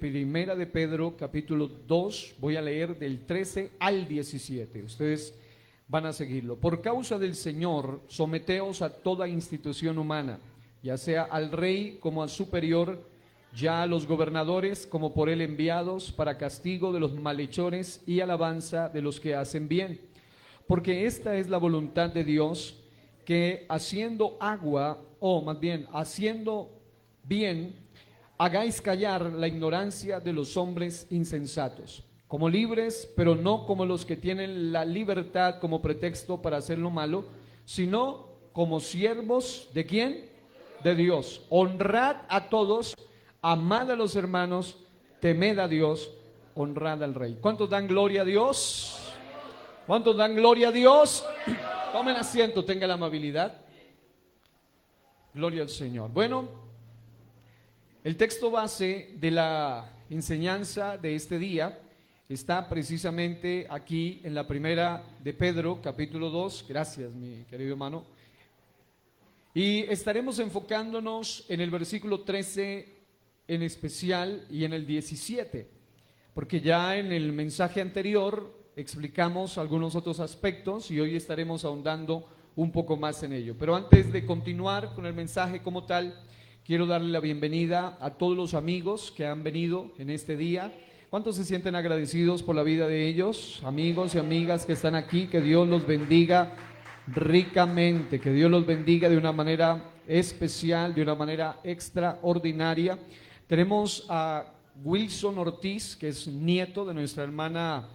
Primera de Pedro, capítulo 2, voy a leer del 13 al 17. Ustedes van a seguirlo. Por causa del Señor, someteos a toda institución humana, ya sea al rey como al superior, ya a los gobernadores como por él enviados, para castigo de los malhechores y alabanza de los que hacen bien. Porque esta es la voluntad de Dios, que haciendo agua, o más bien haciendo bien, hagáis callar la ignorancia de los hombres insensatos, como libres, pero no como los que tienen la libertad como pretexto para hacer lo malo, sino como siervos ¿de quién? De Dios. Honrad a todos, amad a los hermanos, temed a Dios, honrad al Rey. ¿Cuántos dan gloria a Dios? ¿Cuántos dan gloria a Dios? Tomen asiento, tenga la amabilidad. Gloria al Señor. Bueno, el texto base de la enseñanza de este día está precisamente aquí en la primera de Pedro, capítulo 2. Gracias, mi querido hermano. Y estaremos enfocándonos en el versículo 13 en especial y en el 17, porque ya en el mensaje anterior explicamos algunos otros aspectos y hoy estaremos ahondando un poco más en ello. Pero antes de continuar con el mensaje como tal, quiero darle la bienvenida a todos los amigos que han venido en este día. ¿Cuántos se sienten agradecidos por la vida de ellos? Amigos y amigas que están aquí, que Dios los bendiga ricamente, que Dios los bendiga de una manera especial, de una manera extraordinaria. Tenemos a Wilson Ortiz, que es nieto de nuestra hermana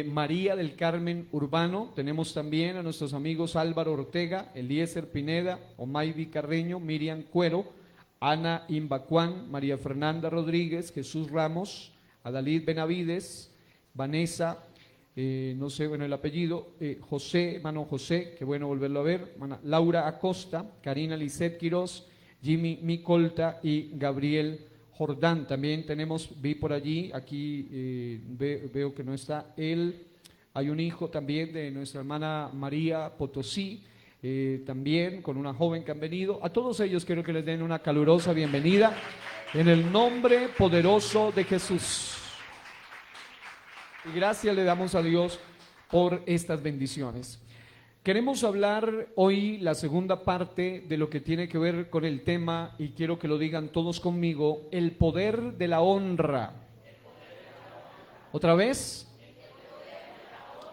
María del Carmen Urbano. Tenemos también a nuestros amigos Álvaro Ortega, Eliezer Pineda, Omaydi Carreño, Miriam Cuero, Ana Imbacuán, María Fernanda Rodríguez, Jesús Ramos, Adalid Benavides, Vanessa, no sé, bueno, el apellido, José, hermano José, qué bueno volverlo a ver, Laura Acosta, Karina Lisset Quiroz, Jimmy Micolta y Gabriel Jordán. También tenemos, vi por allí, aquí veo que no está él, hay un hijo también de nuestra hermana María Potosí, también con una joven que han venido. A todos ellos quiero que les den una calurosa bienvenida en el nombre poderoso de Jesús. Y gracias le damos a Dios por estas bendiciones. Queremos hablar hoy la segunda parte de lo que tiene que ver con el tema, y quiero que lo digan todos conmigo: el poder de la honra. ¿Otra vez?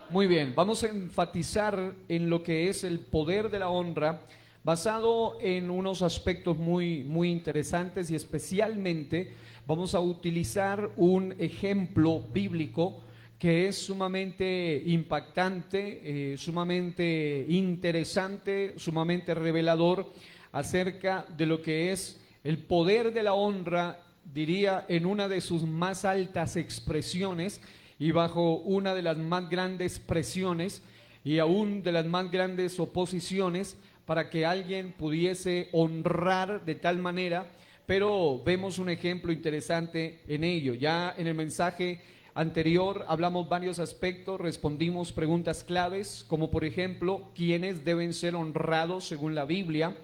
Muy bien, vamos a enfatizar en lo que es el poder de la honra, basado en unos aspectos muy interesantes, y especialmente vamos a utilizar un ejemplo bíblico que es sumamente impactante, sumamente interesante, sumamente revelador acerca de lo que es el poder de la honra, diría, en una de sus más altas expresiones y bajo una de las más grandes presiones y aún de las más grandes oposiciones para que alguien pudiese honrar de tal manera. Pero vemos un ejemplo interesante en ello. Ya en el mensaje anterior hablamos varios aspectos, respondimos preguntas claves, como por ejemplo, ¿quiénes deben ser honrados según la Biblia?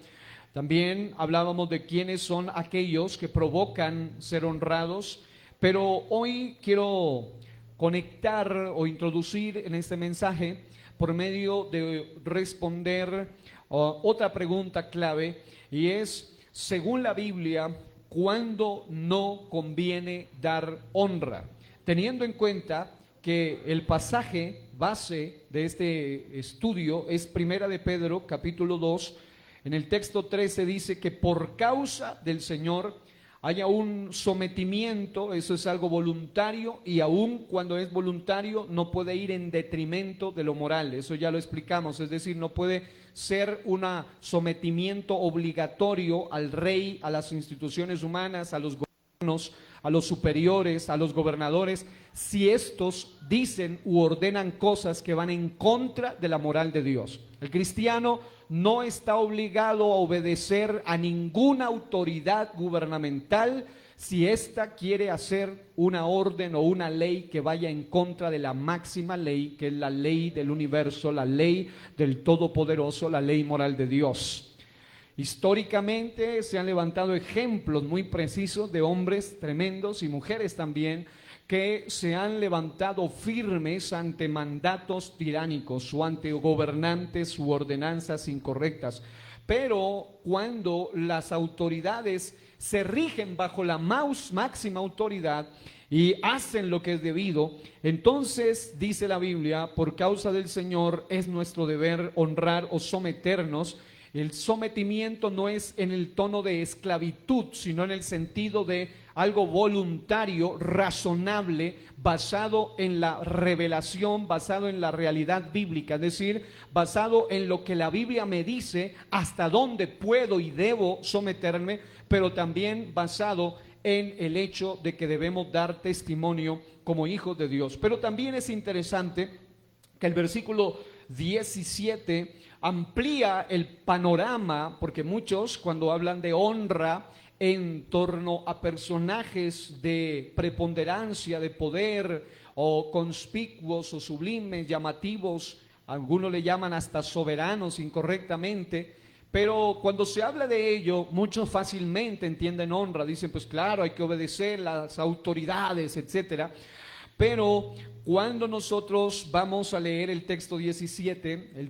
También hablábamos de quiénes son aquellos que provocan ser honrados, pero hoy quiero conectar o introducir en este mensaje por medio de responder otra pregunta clave, y es, según la Biblia, ¿cuándo no conviene dar honra? Teniendo en cuenta que el pasaje base de este estudio es Primera de Pedro, capítulo 2, en el texto 13 dice que por causa del Señor haya un sometimiento, eso es algo voluntario, y aun cuando es voluntario no puede ir en detrimento de lo moral, eso ya lo explicamos, es decir, no puede ser un sometimiento obligatorio al rey, a las instituciones humanas, a los gobiernos, a los superiores, a los gobernadores, si estos dicen u ordenan cosas que van en contra de la moral de Dios. El cristiano no está obligado a obedecer a ninguna autoridad gubernamental si ésta quiere hacer una orden o una ley que vaya en contra de la máxima ley, que es la ley del universo, la ley del Todopoderoso, la ley moral de Dios. Históricamente se han levantado ejemplos muy precisos de hombres tremendos y mujeres también que se han levantado firmes ante mandatos tiránicos o ante gobernantes u ordenanzas incorrectas. Pero cuando las autoridades se rigen bajo la máxima autoridad y hacen lo que es debido, entonces dice la Biblia, por causa del Señor es nuestro deber honrar o someternos. El sometimiento no es en el tono de esclavitud, sino en el sentido de algo voluntario, razonable, basado en la revelación, basado en la realidad bíblica, es decir, basado en lo que la Biblia me dice, hasta dónde puedo y debo someterme, pero también basado en el hecho de que debemos dar testimonio como hijos de Dios. Pero también es interesante que el versículo 17 amplía el panorama, porque muchos cuando hablan de honra en torno a personajes de preponderancia, de poder, o conspicuos o sublimes, llamativos, algunos le llaman hasta soberanos incorrectamente, pero cuando se habla de ello, muchos fácilmente entienden honra, dicen pues claro, hay que obedecer las autoridades, etcétera. Pero cuando nosotros vamos a leer el texto 17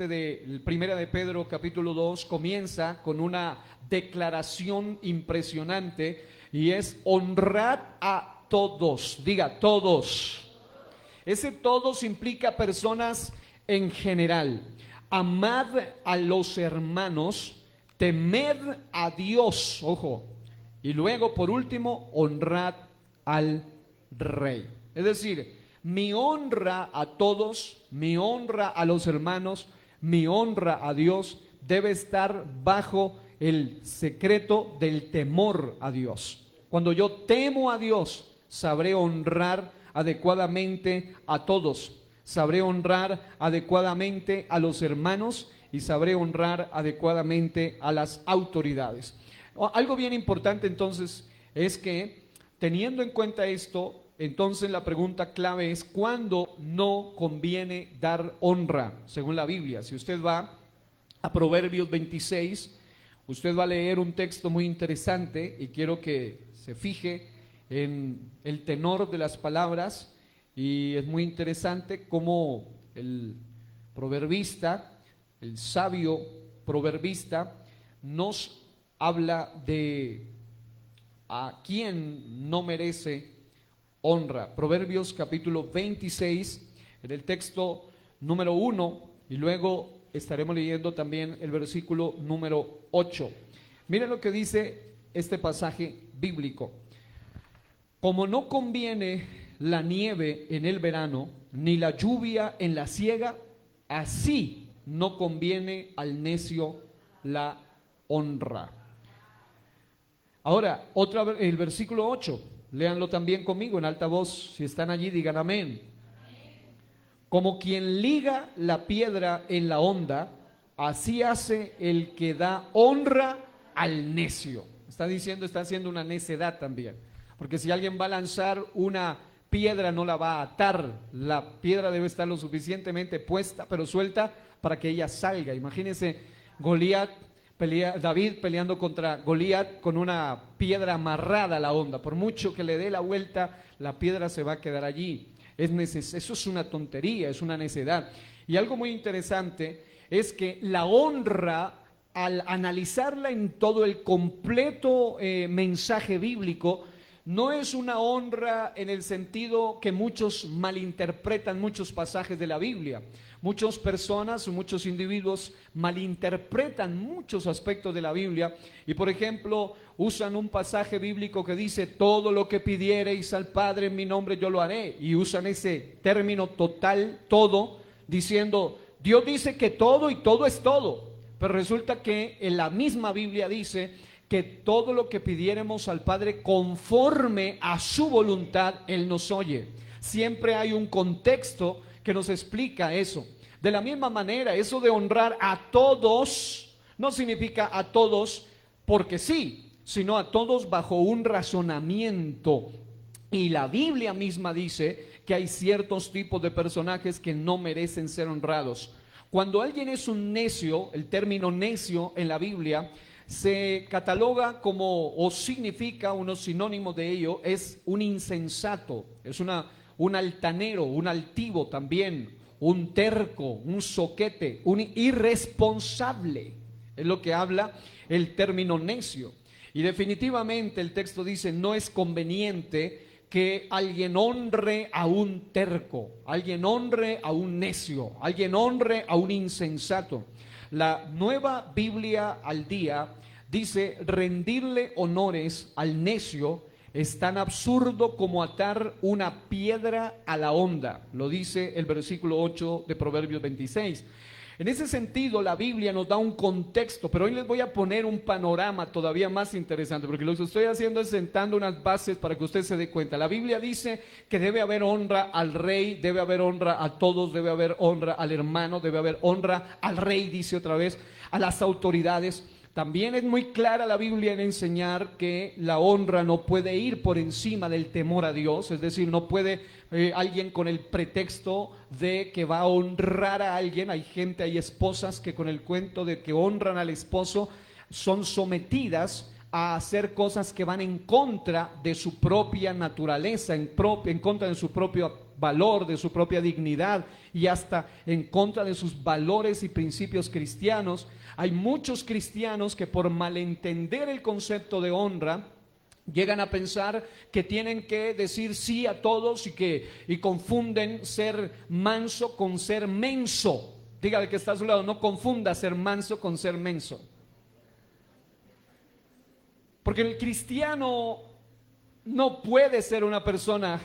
de Primera de Pedro capítulo 2 comienza con una declaración impresionante y es honrad a todos, diga todos. Ese todos implica personas en general. Amad a los hermanos, temed a Dios, ojo, y luego por último honrad al Rey. Es decir, mi honra a todos, mi honra a los hermanos, mi honra a Dios debe estar bajo el secreto del temor a Dios. Cuando yo temo a Dios, sabré honrar adecuadamente a todos, sabré honrar adecuadamente a los hermanos y sabré honrar adecuadamente a las autoridades. Algo bien importante entonces es que teniendo en cuenta esto, entonces la pregunta clave es ¿cuándo no conviene dar honra? Según la Biblia, si usted va a Proverbios 26, usted va a leer un texto muy interesante y quiero que se fije en el tenor de las palabras y es muy interesante cómo el proverbista, el sabio proverbista nos habla de a quién no merece honra. Proverbios capítulo 26, en el texto número 1, y luego estaremos leyendo también el versículo número 8. Miren lo que dice este pasaje bíblico. Como no conviene la nieve en el verano, ni la lluvia en la siega, así no conviene al necio la honra. Ahora, el versículo 8, léanlo también conmigo en alta voz, si están allí digan amén. Como quien liga la piedra en la honda, así hace el que da honra al necio. Está diciendo, está haciendo una necedad también, porque si alguien va a lanzar una piedra no la va a atar, la piedra debe estar lo suficientemente puesta, pero suelta para que ella salga. Imagínense David peleando contra Goliat con una piedra amarrada a la honda, por mucho que le dé la vuelta, la piedra se va a quedar allí. Eso es una tontería, es una necedad. Y algo muy interesante es que la honra, al analizarla en todo el completo mensaje bíblico, no es una honra en el sentido que muchos malinterpretan muchos pasajes de la Biblia. Muchas personas o muchos individuos malinterpretan muchos aspectos de la Biblia y, por ejemplo, usan un pasaje bíblico que dice todo lo que pidiereis al Padre en mi nombre yo lo haré, y usan ese término total, todo, diciendo Dios dice que todo y todo es todo, pero resulta que en la misma Biblia dice que todo lo que pidiéremos al Padre conforme a su voluntad Él nos oye. Siempre hay un contexto que nos explica eso. De la misma manera, eso de honrar a todos no significa a todos porque sí, sino a todos bajo un razonamiento. Y la Biblia misma dice que hay ciertos tipos de personajes que no merecen ser honrados. Cuando alguien es un necio, el término necio en la Biblia se cataloga como, o significa, unos sinónimos de ello, es un insensato, es un altanero, un altivo también, un terco, un zoquete, un irresponsable, es lo que habla el término necio. Y definitivamente el texto dice, no es conveniente que alguien honre a un terco, alguien honre a un necio, alguien honre a un insensato. La Nueva Biblia al Día dice, rendirle honores al necio es tan absurdo como atar una piedra a la honda, lo dice el versículo 8 de Proverbios 26. En ese sentido, la Biblia nos da un contexto, pero hoy les voy a poner un panorama todavía más interesante, porque lo que estoy haciendo es sentando unas bases para que usted se dé cuenta. La Biblia dice que debe haber honra al rey, debe haber honra a todos, debe haber honra al hermano, debe haber honra al rey, dice otra vez, a las autoridades. También es muy clara la Biblia en enseñar que la honra no puede ir por encima del temor a Dios, es decir, no puede alguien con el pretexto de que va a honrar a alguien. Hay gente, hay esposas que con el cuento de que honran al esposo son sometidas a hacer cosas que van en contra de su propia naturaleza, en contra de su propio valor, de su propia dignidad y hasta en contra de sus valores y principios cristianos. Hay muchos cristianos que por malentender el concepto de honra llegan a pensar que tienen que decir sí a todos y confunden ser manso con ser menso. Dígale que está a su lado, no confunda ser manso con ser menso. Porque el cristiano no puede ser una persona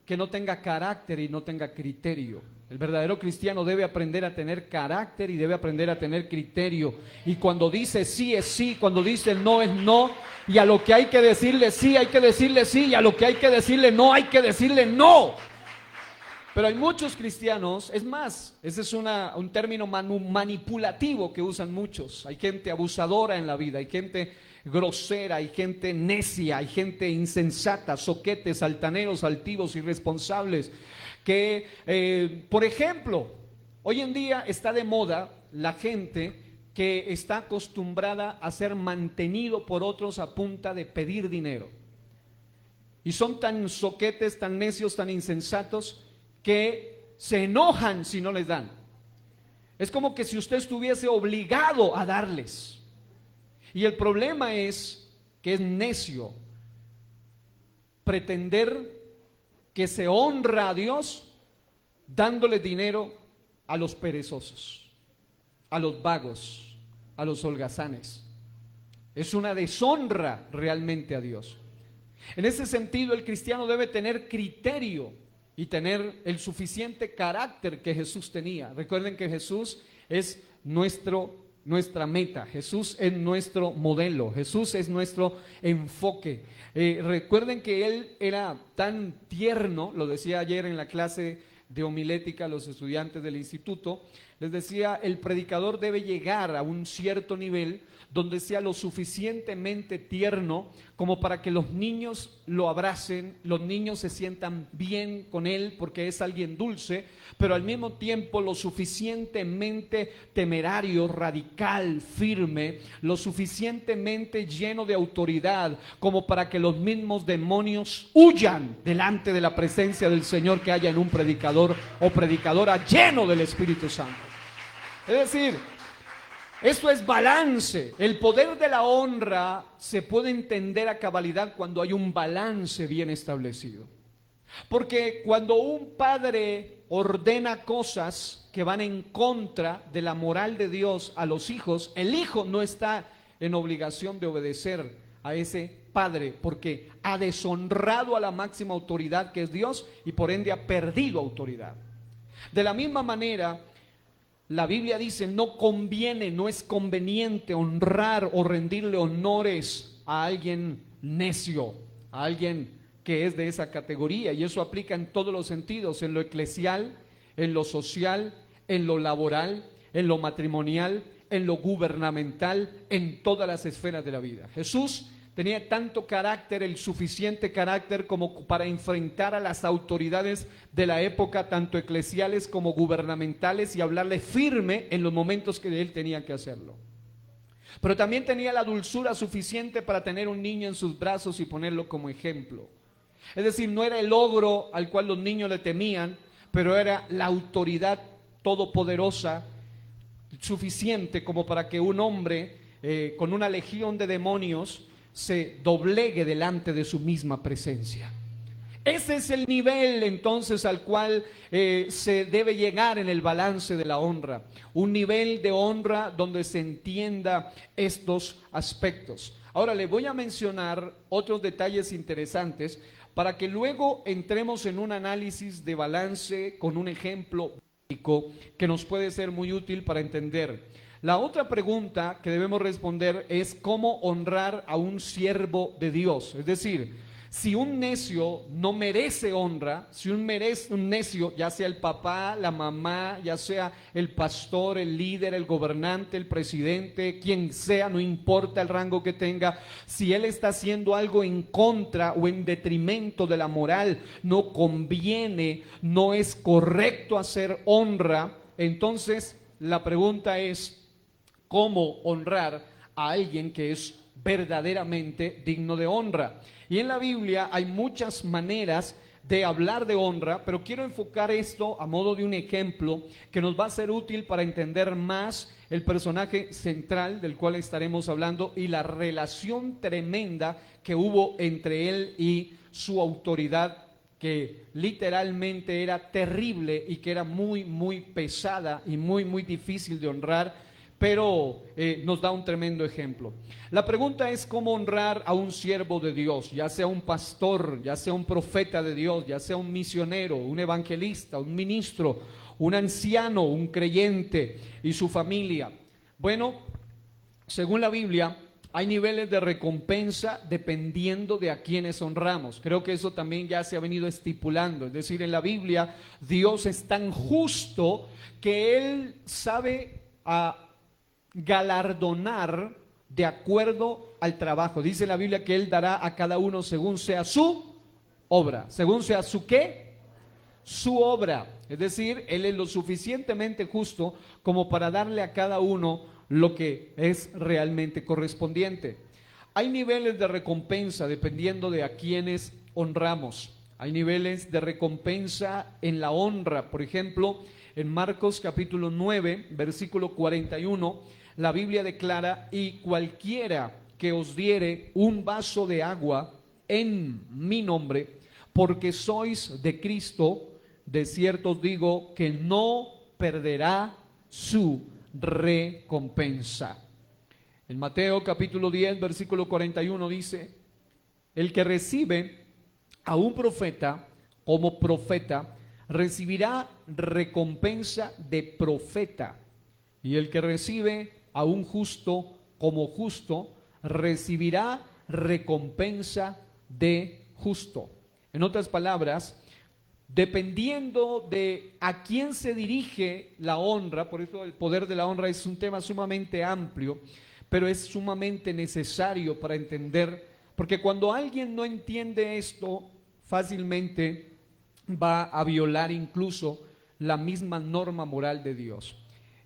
que no tenga carácter y no tenga criterio. El verdadero cristiano debe aprender a tener carácter y debe aprender a tener criterio. Y cuando dice sí es sí, cuando dice no es no. Y a lo que hay que decirle sí, hay que decirle sí. Y a lo que hay que decirle no, hay que decirle no. Pero hay muchos cristianos, es más, ese es un término manipulativo que usan muchos. Hay gente abusadora en la vida, hay gente grosera, hay gente necia, hay gente insensata, zoquetes, altaneros, altivos, irresponsables. Que, por ejemplo, hoy en día está de moda la gente que está acostumbrada a ser mantenido por otros a punta de pedir dinero. Y son tan zoquetes, tan necios, tan insensatos, que se enojan si no les dan. Es como que si usted estuviese obligado a darles. Y el problema es que es necio pretender que se honra a Dios dándole dinero a los perezosos, a los vagos, a los holgazanes. Es una deshonra realmente a Dios. En ese sentido, el cristiano debe tener criterio y tener el suficiente carácter que Jesús tenía. Recuerden que Jesús es nuestra meta, Jesús es nuestro modelo, Jesús es nuestro enfoque. Recuerden que Él era tan tierno, lo decía ayer en la clase de homilética a los estudiantes del instituto, les decía, el predicador debe llegar a un cierto nivel donde sea lo suficientemente tierno como para que los niños lo abracen, los niños se sientan bien con él porque es alguien dulce, pero al mismo tiempo lo suficientemente temerario, radical, firme, lo suficientemente lleno de autoridad como para que los mismos demonios huyan delante de la presencia del Señor que haya en un predicador o predicadora lleno del Espíritu Santo. Es decir, esto es balance. El poder de la honra se puede entender a cabalidad cuando hay un balance bien establecido. Porque cuando un padre ordena cosas que van en contra de la moral de Dios a los hijos, el hijo no está en obligación de obedecer a ese padre porque ha deshonrado a la máxima autoridad que es Dios y por ende ha perdido autoridad. De la misma manera, la Biblia dice, no conviene, no es conveniente honrar o rendirle honores a alguien necio, a alguien que es de esa categoría. Y eso aplica en todos los sentidos, en lo eclesial, en lo social, en lo laboral, en lo matrimonial, en lo gubernamental, en todas las esferas de la vida. Jesús tenía tanto carácter, el suficiente carácter como para enfrentar a las autoridades de la época, tanto eclesiales como gubernamentales, y hablarle firme en los momentos que él tenía que hacerlo. Pero también tenía la dulzura suficiente para tener un niño en sus brazos y ponerlo como ejemplo. Es decir, no era el ogro al cual los niños le temían, pero era la autoridad todopoderosa suficiente como para que un hombre con una legión de demonios se doblegue delante de su misma presencia. Ese es el nivel entonces al cual se debe llegar en el balance de la honra. Un nivel de honra donde se entienda estos aspectos. Ahora le voy a mencionar otros detalles interesantes para que luego entremos en un análisis de balance con un ejemplo bíblico que nos puede ser muy útil para entender. La otra pregunta que debemos responder es cómo honrar a un siervo de Dios. Es decir, si un necio no merece honra, si un necio, ya sea el papá, la mamá, ya sea el pastor, el líder, el gobernante, el presidente, quien sea, no importa el rango que tenga, si él está haciendo algo en contra o en detrimento de la moral, no conviene, no es correcto hacer honra, entonces la pregunta es, ¿cómo honrar a alguien que es verdaderamente digno de honra? Y en la Biblia hay muchas maneras de hablar de honra, pero quiero enfocar esto a modo de un ejemplo que nos va a ser útil para entender más el personaje central del cual estaremos hablando y la relación tremenda que hubo entre él y su autoridad, que literalmente era terrible y que era muy, muy pesada y muy, muy difícil de honrar, pero nos da un tremendo ejemplo. La pregunta es cómo honrar a un siervo de Dios, ya sea un pastor, ya sea un profeta de Dios, ya sea un misionero, un evangelista, un ministro, un anciano, un creyente y su familia. Bueno, según la Biblia, hay niveles de recompensa dependiendo de a quienes honramos. Creo que eso también ya se ha venido estipulando. Es decir, en la Biblia, Dios es tan justo que Él sabe galardonar de acuerdo al trabajo. Dice la Biblia que Él dará a cada uno según sea su obra. ¿Según sea su qué? Su obra. Es decir, Él es lo suficientemente justo como para darle a cada uno lo que es realmente correspondiente. Hay niveles de recompensa dependiendo de a quienes honramos. Hay niveles de recompensa en la honra. Por ejemplo, en Marcos capítulo 9, versículo 41, la Biblia declara: y cualquiera que os diere un vaso de agua en mi nombre, porque sois de Cristo, de cierto os digo que no perderá su recompensa. En Mateo capítulo 10, versículo 41 dice: el que recibe a un profeta como profeta, recibirá recompensa de profeta, y el que recibe a un justo como justo, recibirá recompensa de justo. En otras palabras, dependiendo de a quién se dirige la honra, por eso el poder de la honra es un tema sumamente amplio, pero es sumamente necesario para entender, porque cuando alguien no entiende esto, fácilmente va a violar incluso la misma norma moral de Dios.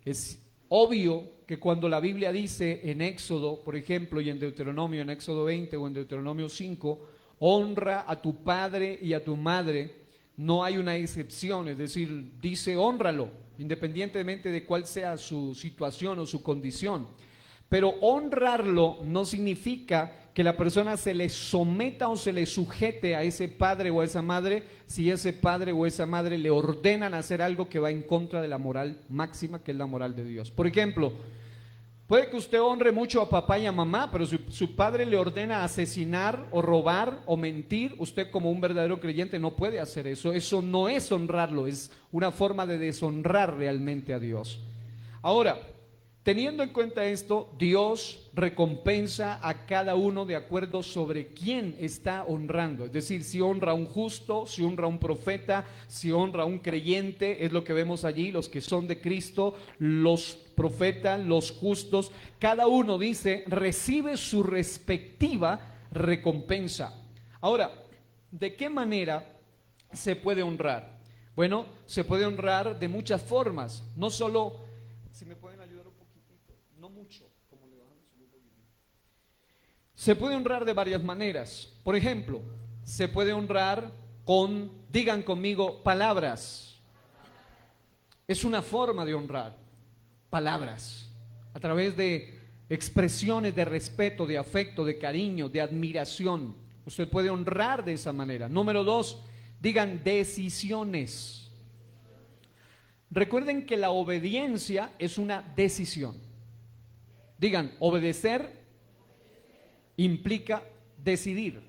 Es obvio que cuando la Biblia dice en Éxodo, por ejemplo, y en Deuteronomio, en Éxodo 20 o en Deuteronomio 5, honra a tu padre y a tu madre, no hay una excepción, es decir, dice hónralo, independientemente de cuál sea su situación o su condición. Pero honrarlo no significa que la persona se le someta o se le sujete a ese padre o a esa madre si ese padre o esa madre le ordenan hacer algo que va en contra de la moral máxima, que es la moral de Dios. Por ejemplo, puede que usted honre mucho a papá y a mamá, pero si su padre le ordena asesinar o robar o mentir, usted como un verdadero creyente no puede hacer eso. Eso no es honrarlo, es una forma de deshonrar realmente a Dios. Ahora, teniendo en cuenta esto, Dios recompensa a cada uno de acuerdo sobre quién está honrando. Es decir, si honra a un justo, si honra a un profeta, si honra a un creyente, es lo que vemos allí, los que son de Cristo, los profetas, los justos, cada uno dice, recibe su respectiva recompensa. Ahora, ¿de qué manera se puede honrar? Bueno, se puede honrar de muchas formas, no solo, si me pueden ayudar un poquitito, no mucho, como le bajamos un poquitito. Se puede honrar de varias maneras. Por ejemplo, se puede honrar con, digan conmigo, palabras. Es una forma de honrar, palabras, a través de expresiones de respeto, de afecto, de cariño, de admiración. Usted puede honrar de esa manera. Número 2, digan decisiones. Recuerden que la obediencia es una decisión. Digan, obedecer implica decidir.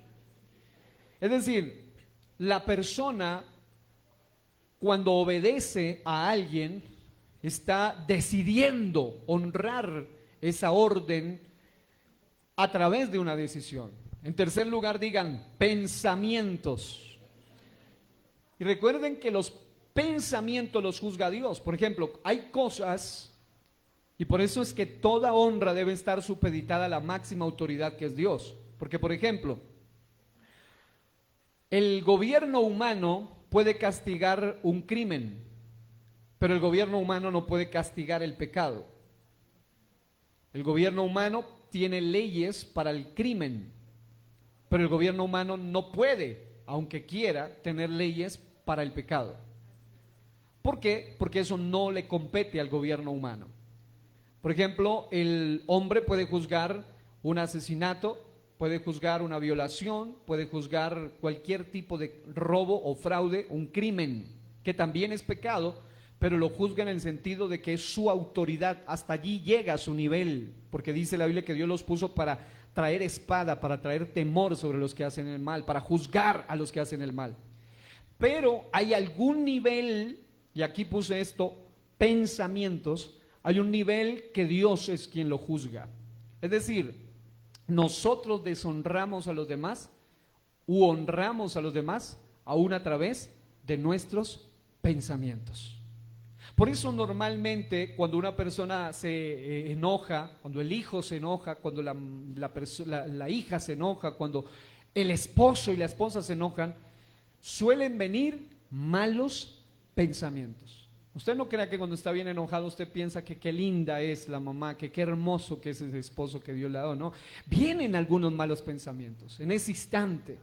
Es decir, la persona cuando obedece a alguien está decidiendo honrar esa orden a través de una decisión. En tercer lugar, digan pensamientos. Y recuerden que los pensamientos los juzga Dios. Por ejemplo, hay cosas, y por eso es que toda honra debe estar supeditada a la máxima autoridad que es Dios. Porque, por ejemplo, el gobierno humano puede castigar un crimen, pero el gobierno humano no puede castigar el pecado. El gobierno humano tiene leyes para el crimen, pero el gobierno humano no puede, aunque quiera, tener leyes para el pecado. ¿Por qué? Porque eso no le compete al gobierno humano. Por ejemplo, el hombre puede juzgar un asesinato, puede juzgar una violación, puede juzgar cualquier tipo de robo o fraude, un crimen, que también es pecado, pero lo juzga en el sentido de que es su autoridad, hasta allí llega su nivel, porque dice la Biblia que Dios los puso para traer espada, para traer temor sobre los que hacen el mal, para juzgar a los que hacen el mal. Pero hay algún nivel, y aquí puse esto, pensamientos, hay un nivel que Dios es quien lo juzga. Es decir, nosotros deshonramos a los demás u honramos a los demás aún a través de nuestros pensamientos. Por eso normalmente cuando una persona se enoja, cuando el hijo se enoja, cuando la hija se enoja, cuando el esposo y la esposa se enojan, suelen venir malos pensamientos. Usted no crea que cuando está bien enojado usted piensa que qué linda es la mamá, que qué hermoso que es ese esposo que Dios le ha dado, no. Vienen algunos malos pensamientos en ese instante.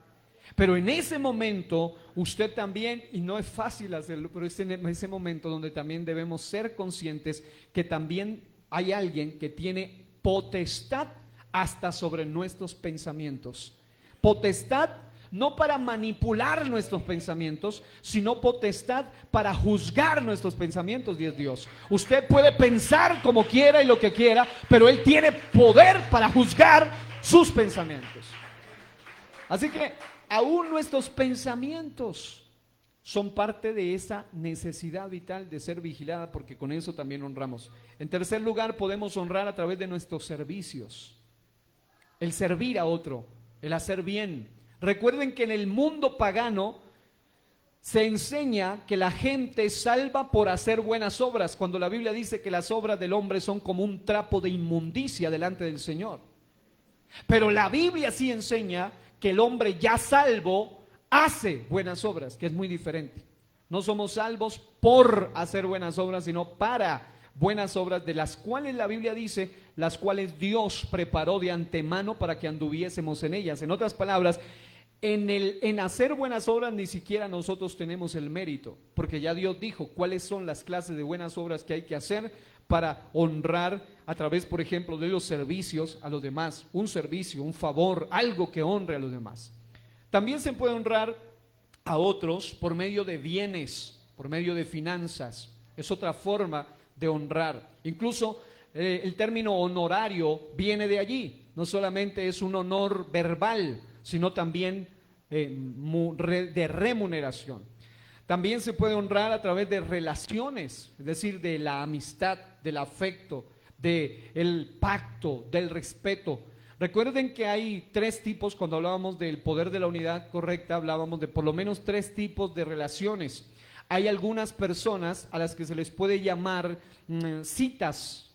Pero en ese momento usted también, y no es fácil hacerlo, pero es en ese momento donde también debemos ser conscientes que también hay alguien que tiene potestad hasta sobre nuestros pensamientos. Potestad no para manipular nuestros pensamientos, sino potestad para juzgar nuestros pensamientos, y es Dios. Usted puede pensar como quiera y lo que quiera, pero Él tiene poder para juzgar sus pensamientos. Así que aún nuestros pensamientos son parte de esa necesidad vital de ser vigilada, porque con eso también honramos. En tercer lugar, podemos honrar a través de nuestros servicios. El servir a otro, el hacer bien. Recuerden que en el mundo pagano se enseña que la gente es salva por hacer buenas obras, cuando la Biblia dice que las obras del hombre son como un trapo de inmundicia delante del Señor. Pero la Biblia sí enseña que el hombre ya salvo hace buenas obras, que es muy diferente. No somos salvos por hacer buenas obras, sino para buenas obras, de las cuales la Biblia dice, las cuales Dios preparó de antemano para que anduviésemos en ellas. En otras palabras, en hacer buenas obras ni siquiera nosotros tenemos el mérito, porque ya Dios dijo cuáles son las clases de buenas obras que hay que hacer para honrar a través, por ejemplo, de los servicios a los demás, un servicio, un favor, algo que honre a los demás. También se puede honrar a otros por medio de bienes, por medio de finanzas. Es otra forma de honrar. Incluso el término honorario viene de allí. No solamente es un honor verbal, sino también de remuneración. También se puede honrar a través de relaciones, es decir, de la amistad, del afecto, del pacto, del respeto. Recuerden que hay tres tipos, cuando hablábamos del poder de la unidad correcta, hablábamos de por lo menos tres tipos de relaciones. Hay algunas personas a las que se les puede llamar citas,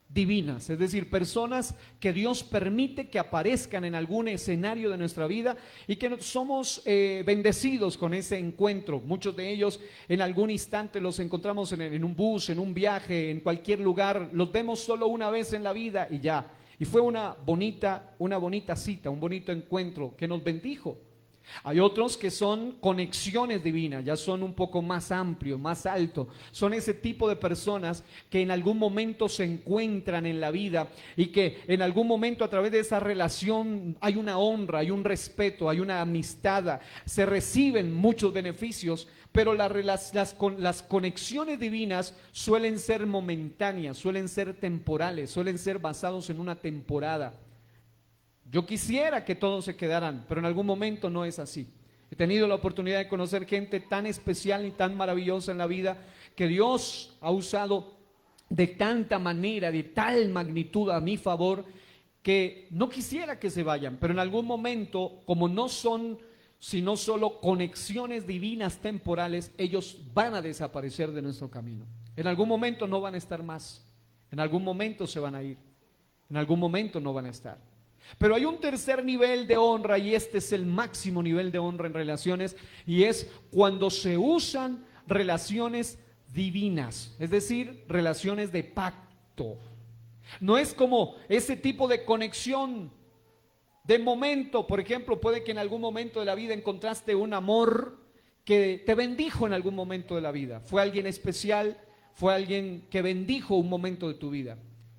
divinas, es decir, personas que Dios permite que aparezcan en algún escenario de nuestra vida y que somos bendecidos con ese encuentro. Muchos de ellos en algún instante los encontramos en un bus, en un viaje, en cualquier lugar, los vemos solo una vez en la vida y ya. Y fue una bonita cita, un bonito encuentro que nos bendijo. Hay otros que son conexiones divinas, ya son un poco más amplios, más altos. Son ese tipo de personas que en algún momento se encuentran en la vida y que en algún momento a través de esa relación hay una honra, hay un respeto, hay una amistad, se reciben muchos beneficios, pero las conexiones divinas suelen ser momentáneas, suelen ser temporales, suelen ser basados en una temporada. Yo quisiera que todos se quedaran, pero en algún momento no es así. He tenido la oportunidad de conocer gente tan especial y tan maravillosa en la vida que Dios ha usado de tanta manera, de tal magnitud a mi favor, que no quisiera que se vayan, pero en algún momento, como no son sino solo conexiones divinas temporales, ellos van a desaparecer de nuestro camino. En algún momento no van a estar más, en algún momento se van a ir, en algún momento no van a estar. Pero hay un tercer nivel de honra y este es el máximo nivel de honra en relaciones y es cuando se usan relaciones divinas, es decir, relaciones de pacto. No es como ese tipo de conexión de momento, por ejemplo, puede que en algún momento de la vida encontraste un amor que te bendijo en algún momento de la vida. Fue alguien especial, fue alguien que bendijo un momento de tu vida,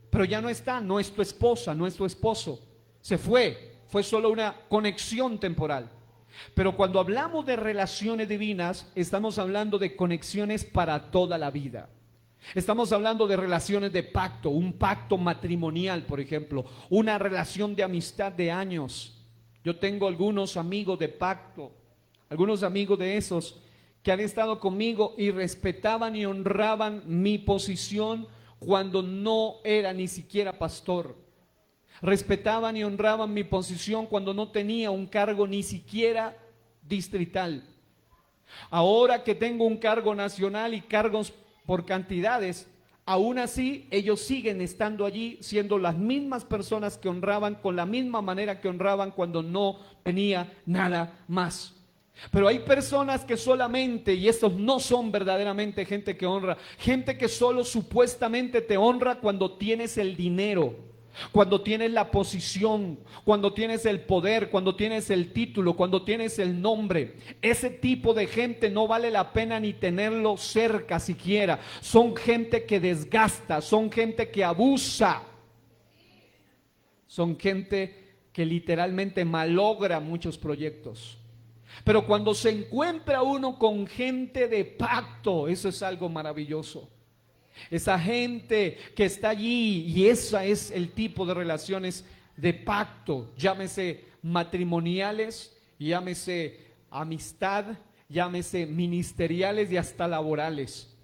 pero ya no está, no es tu esposa, no es tu esposo. Se fue solo una conexión temporal. Pero cuando hablamos de relaciones divinas, estamos hablando de conexiones para toda la vida. Estamos hablando de relaciones de pacto, un pacto matrimonial, por ejemplo, una relación de amistad de años. Yo tengo algunos amigos de pacto, algunos amigos de esos que han estado conmigo y respetaban y honraban mi posición cuando no era ni siquiera pastor. Respetaban y honraban mi posición cuando no tenía un cargo ni siquiera distrital. Ahora que tengo un cargo nacional y cargos por cantidades, aún así ellos siguen estando allí siendo las mismas personas que honraban con la misma manera que honraban cuando no tenía nada más. Pero hay personas que solamente, y estos no son verdaderamente gente que honra, gente que solo supuestamente te honra cuando tienes el dinero, cuando tienes la posición, cuando tienes el poder, cuando tienes el título, cuando tienes el nombre. Ese tipo de gente no vale la pena ni tenerlo cerca siquiera. Son gente que desgasta, son gente que abusa, son gente que literalmente malogra muchos proyectos. Pero cuando se encuentra uno con gente de pacto, eso es algo maravilloso. Esa gente que está allí, y ese es el tipo de relaciones de pacto, llámese matrimoniales, llámese amistad, llámese ministeriales y hasta laborales.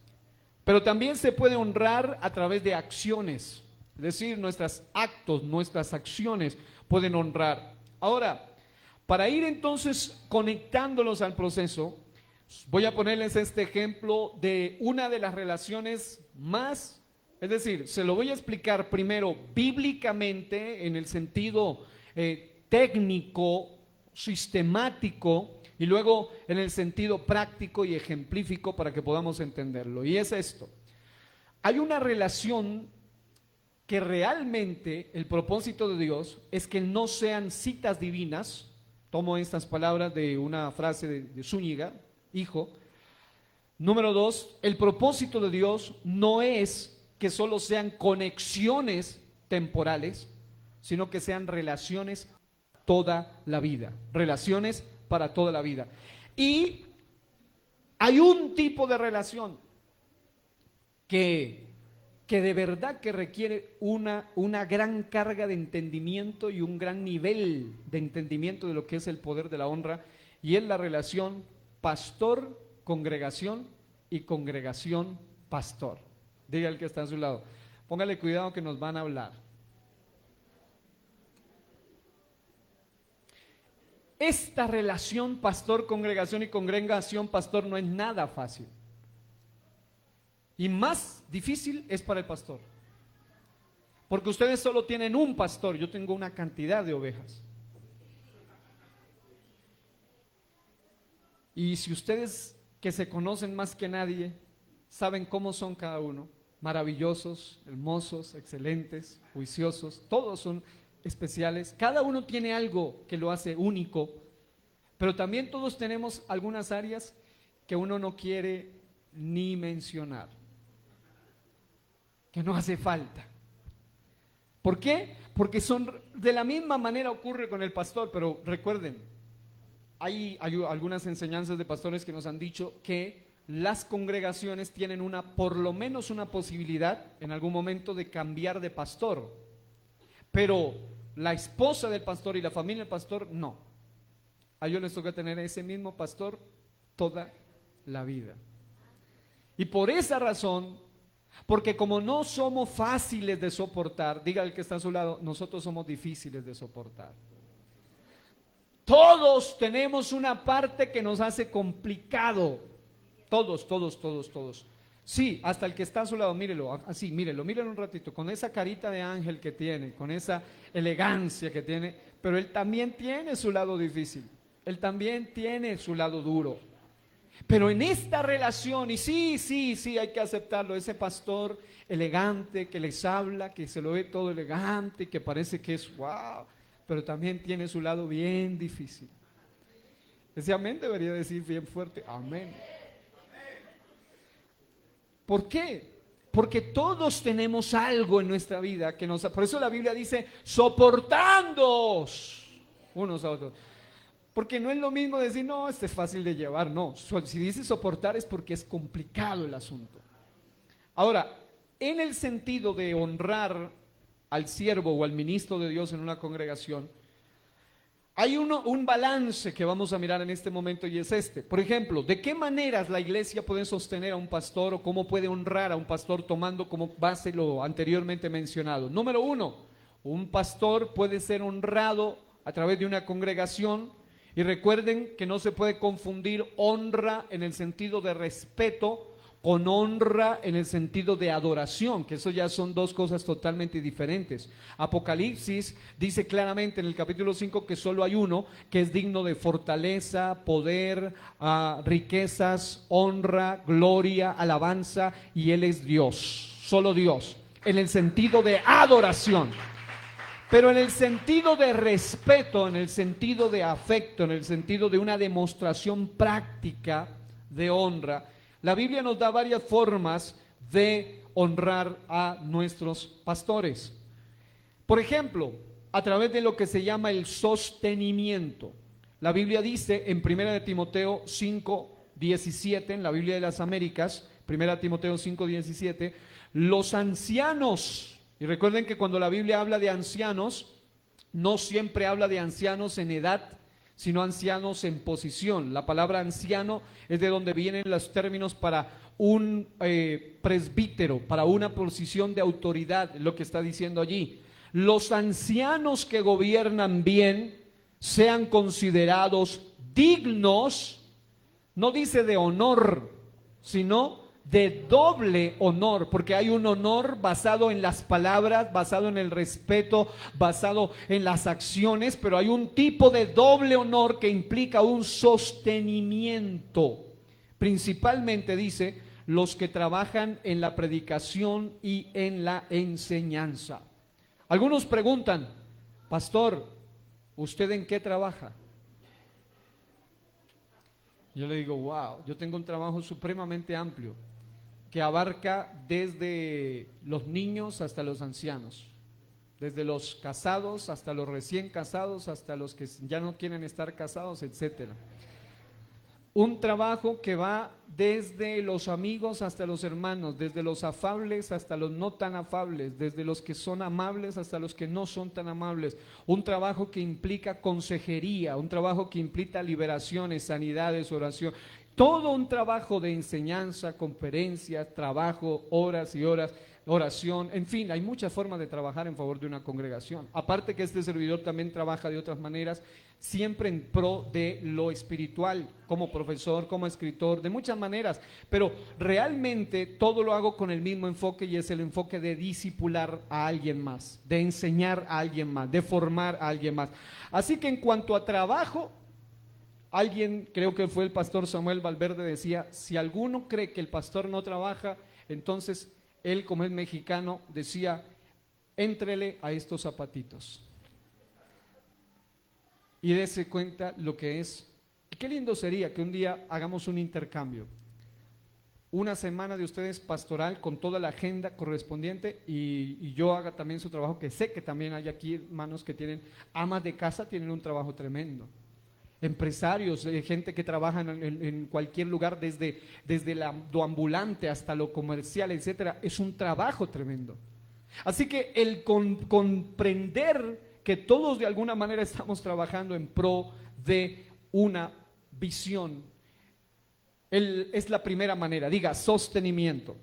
Pero también se puede honrar a través de acciones, es decir, nuestros actos, nuestras acciones pueden honrar. Ahora, para ir entonces conectándolos al proceso, voy a ponerles este ejemplo de una de las relaciones más, es decir, se lo voy a explicar primero bíblicamente en el sentido técnico, sistemático, y luego en el sentido práctico y ejemplífico para que podamos entenderlo. Y es esto: hay una relación que realmente el propósito de Dios es que no sean citas divinas. Tomo estas palabras de una frase de Zúñiga, hijo. Número 2, el propósito de Dios no es que solo sean conexiones temporales, sino que sean relaciones toda la vida, relaciones para toda la vida. Y hay un tipo de relación que de verdad que requiere una gran carga de entendimiento y un gran nivel de entendimiento de lo que es el poder de la honra, y es la relación pastor-congregación y congregación-pastor. Diga el que está a su lado, póngale cuidado que nos van a hablar. Esta relación pastor-congregación y congregación-pastor no es nada fácil. Y más difícil es para el pastor. Porque ustedes solo tienen un pastor, yo tengo una cantidad de ovejas. Y si ustedes que se conocen más que nadie, saben cómo son cada uno, maravillosos, hermosos, excelentes, juiciosos, todos son especiales, cada uno tiene algo que lo hace único, pero también todos tenemos algunas áreas que uno no quiere ni mencionar, que no hace falta. ¿Por qué? Porque son, de la misma manera ocurre con el pastor, pero recuerden, hay algunas enseñanzas de pastores que nos han dicho que las congregaciones tienen por lo menos una posibilidad en algún momento de cambiar de pastor, pero la esposa del pastor y la familia del pastor no. A ellos les toca tener ese mismo pastor toda la vida. Y por esa razón, porque como no somos fáciles de soportar, diga el que está a su lado, nosotros somos difíciles de soportar. Todos tenemos una parte que nos hace complicado. Todos. Sí, hasta el que está a su lado, mírelo, así, mírelo un ratito, con esa carita de ángel que tiene, con esa elegancia que tiene, pero él también tiene su lado difícil, él también tiene su lado duro. Pero en esta relación, y sí, hay que aceptarlo, ese pastor elegante que les habla, que se lo ve todo elegante, que parece que es wow, pero también tiene su lado bien difícil. Ese amén debería decir bien fuerte, amén. ¿Por qué? Porque todos tenemos algo en nuestra vida que por eso la Biblia dice, soportándoos unos a otros. Porque no es lo mismo decir, no, este es fácil de llevar, no. Si dice soportar es porque es complicado el asunto. Ahora, en el sentido de honrar al siervo o al ministro de Dios en una congregación, hay un balance que vamos a mirar en este momento y es este. Por ejemplo, ¿de qué maneras la iglesia puede sostener a un pastor o cómo puede honrar a un pastor tomando como base lo anteriormente mencionado? Número uno, un pastor puede ser honrado a través de una congregación. Y recuerden que no se puede confundir honra en el sentido de respeto con honra en el sentido de adoración, que eso ya son dos cosas totalmente diferentes. Apocalipsis dice claramente en el capítulo 5 que solo hay uno que es digno de fortaleza, poder, riquezas, honra, gloria, alabanza, y Él es Dios, solo Dios, en el sentido de adoración. Pero en el sentido de respeto, en el sentido de afecto, en el sentido de una demostración práctica de honra, la Biblia nos da varias formas de honrar a nuestros pastores. Por ejemplo, a través de lo que se llama el sostenimiento. La Biblia dice en 1 Timoteo 5:17, en la Biblia de las Américas, 1 Timoteo 5:17, los ancianos. Y recuerden que cuando la Biblia habla de ancianos, no siempre habla de ancianos en edad, sino ancianos en posición. La palabra anciano es de donde vienen los términos para un presbítero, para una posición de autoridad, lo que está diciendo allí. Los ancianos que gobiernan bien sean considerados dignos, no dice de honor, sino de doble honor, porque hay un honor basado en las palabras, basado en el respeto, basado en las acciones, pero hay un tipo de doble honor que implica un sostenimiento. Principalmente dice, los que trabajan en la predicación y en la enseñanza. Algunos preguntan, pastor, ¿usted en qué trabaja? Yo le digo, wow, yo tengo un trabajo supremamente amplio que abarca desde los niños hasta los ancianos, desde los casados hasta los recién casados, hasta los que ya no quieren estar casados, etcétera. Un trabajo que va desde los amigos hasta los hermanos, desde los afables hasta los no tan afables, desde los que son amables hasta los que no son tan amables. Un trabajo que implica consejería, un trabajo que implica liberaciones, sanidades, oración. Todo un trabajo de enseñanza, conferencias, trabajo, horas y horas. oración, en fin, hay muchas formas de trabajar en favor de una congregación. Aparte que este servidor también trabaja de otras maneras, siempre en pro de lo espiritual, como profesor, como escritor, de muchas maneras, pero realmente todo lo hago con el mismo enfoque, y es el enfoque de discipular a alguien más, de enseñar a alguien más, de formar a alguien más. Así que en cuanto a trabajo, alguien, creo que fue el pastor Samuel Valverde, decía, si alguno cree que el pastor no trabaja, entonces él, como es mexicano, decía, éntrele a estos zapatitos y dése cuenta lo que es. Y qué lindo sería que un día hagamos un intercambio, una semana de ustedes pastoral con toda la agenda correspondiente, y yo haga también su trabajo, que sé que también hay aquí hermanos que tienen amas de casa, tienen un trabajo tremendo. Empresarios, gente que trabaja en cualquier lugar, desde lo ambulante hasta lo comercial, etcétera, es un trabajo tremendo. Así que el comprender que todos de alguna manera estamos trabajando en pro de una visión, es la primera manera. Diga, sostenimiento.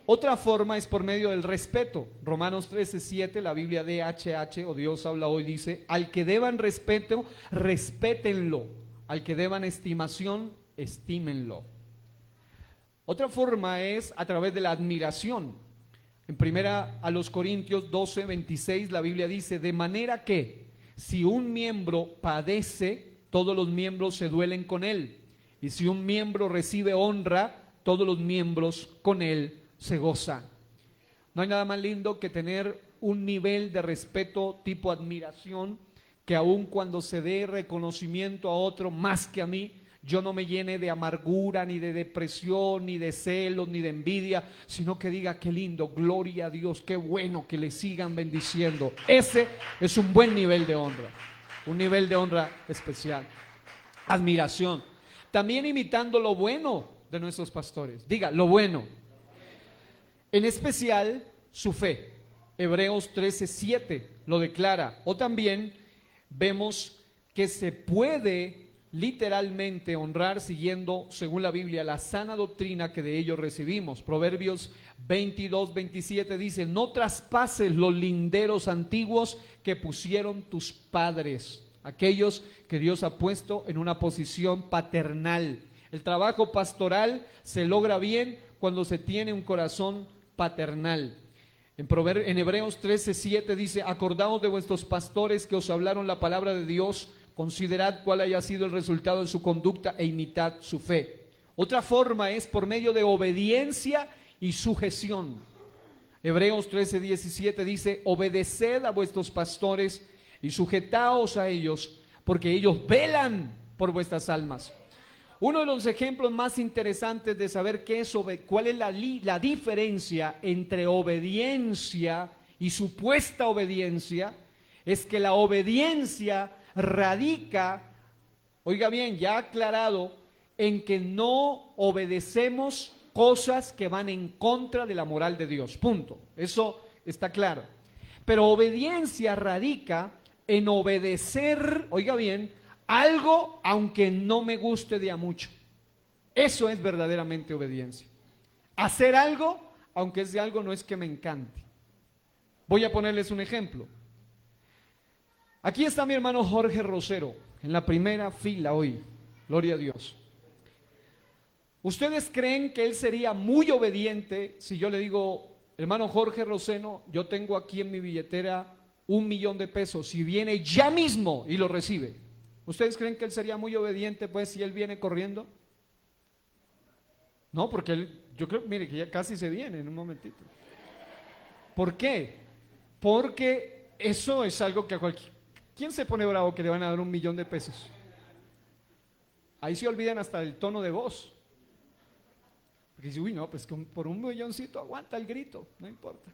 Otra forma es por medio del respeto. Romanos 13:7, la Biblia DHH o Dios habla hoy, dice, al que deban respeto, respétenlo. Al que deban estimación, estímenlo. Otra forma es a través de la admiración. En primera a los Corintios 12:26, la Biblia dice, de manera que si un miembro padece, todos los miembros se duelen con él. Y si un miembro recibe honra, todos los miembros con él se gozan. No hay nada más lindo que tener un nivel de respeto tipo admiración, que aun cuando se dé reconocimiento a otro más que a mí, yo no me llene de amargura, ni de depresión, ni de celos, ni de envidia, sino que diga, qué lindo, gloria a Dios, qué bueno que le sigan bendiciendo. Ese es un buen nivel de honra, un nivel de honra especial. Admiración. También imitando lo bueno de nuestros pastores. Diga, lo bueno. En especial, su fe. Hebreos 13:7 lo declara. O también vemos que se puede literalmente honrar siguiendo, según la Biblia, la sana doctrina que de ellos recibimos. Proverbios 22:27 dice, no traspases los linderos antiguos que pusieron tus padres, aquellos que Dios ha puesto en una posición paternal. El trabajo pastoral se logra bien cuando se tiene un corazón paternal. En Hebreos 13:7 dice, acordaos de vuestros pastores que os hablaron la palabra de Dios, considerad cuál haya sido el resultado de su conducta e imitad su fe. Otra forma es por medio de obediencia y sujeción. Hebreos 13:17 dice, obedeced a vuestros pastores y sujetaos a ellos, porque ellos velan por vuestras almas. Uno de los ejemplos más interesantes de saber cuál es la diferencia entre obediencia y supuesta obediencia, es que la obediencia radica, oiga bien, ya aclarado, en que no obedecemos cosas que van en contra de la moral de Dios, punto, eso está claro. Pero obediencia radica en obedecer, oiga bien, algo aunque no me guste de a mucho. Eso es verdaderamente obediencia. Hacer algo aunque ese algo no es que me encante. Voy a ponerles un ejemplo. Aquí está mi hermano Jorge Rosero, en la primera fila hoy, gloria a Dios. ¿Ustedes creen que él sería muy obediente si yo le digo, hermano Jorge Rosero, yo tengo aquí en mi billetera $1,000,000, si viene ya mismo y lo recibe? ¿Ustedes creen que él sería muy obediente pues si él viene corriendo? No, porque yo creo, mire, que ya casi se viene en un momentito. ¿Por qué? Porque eso es algo que a cualquier... ¿Quién se pone bravo que le van a dar $1,000,000? Ahí se olvidan hasta el tono de voz. Porque dice, uy, no, pues por $1,000,000 aguanta el grito, no importa.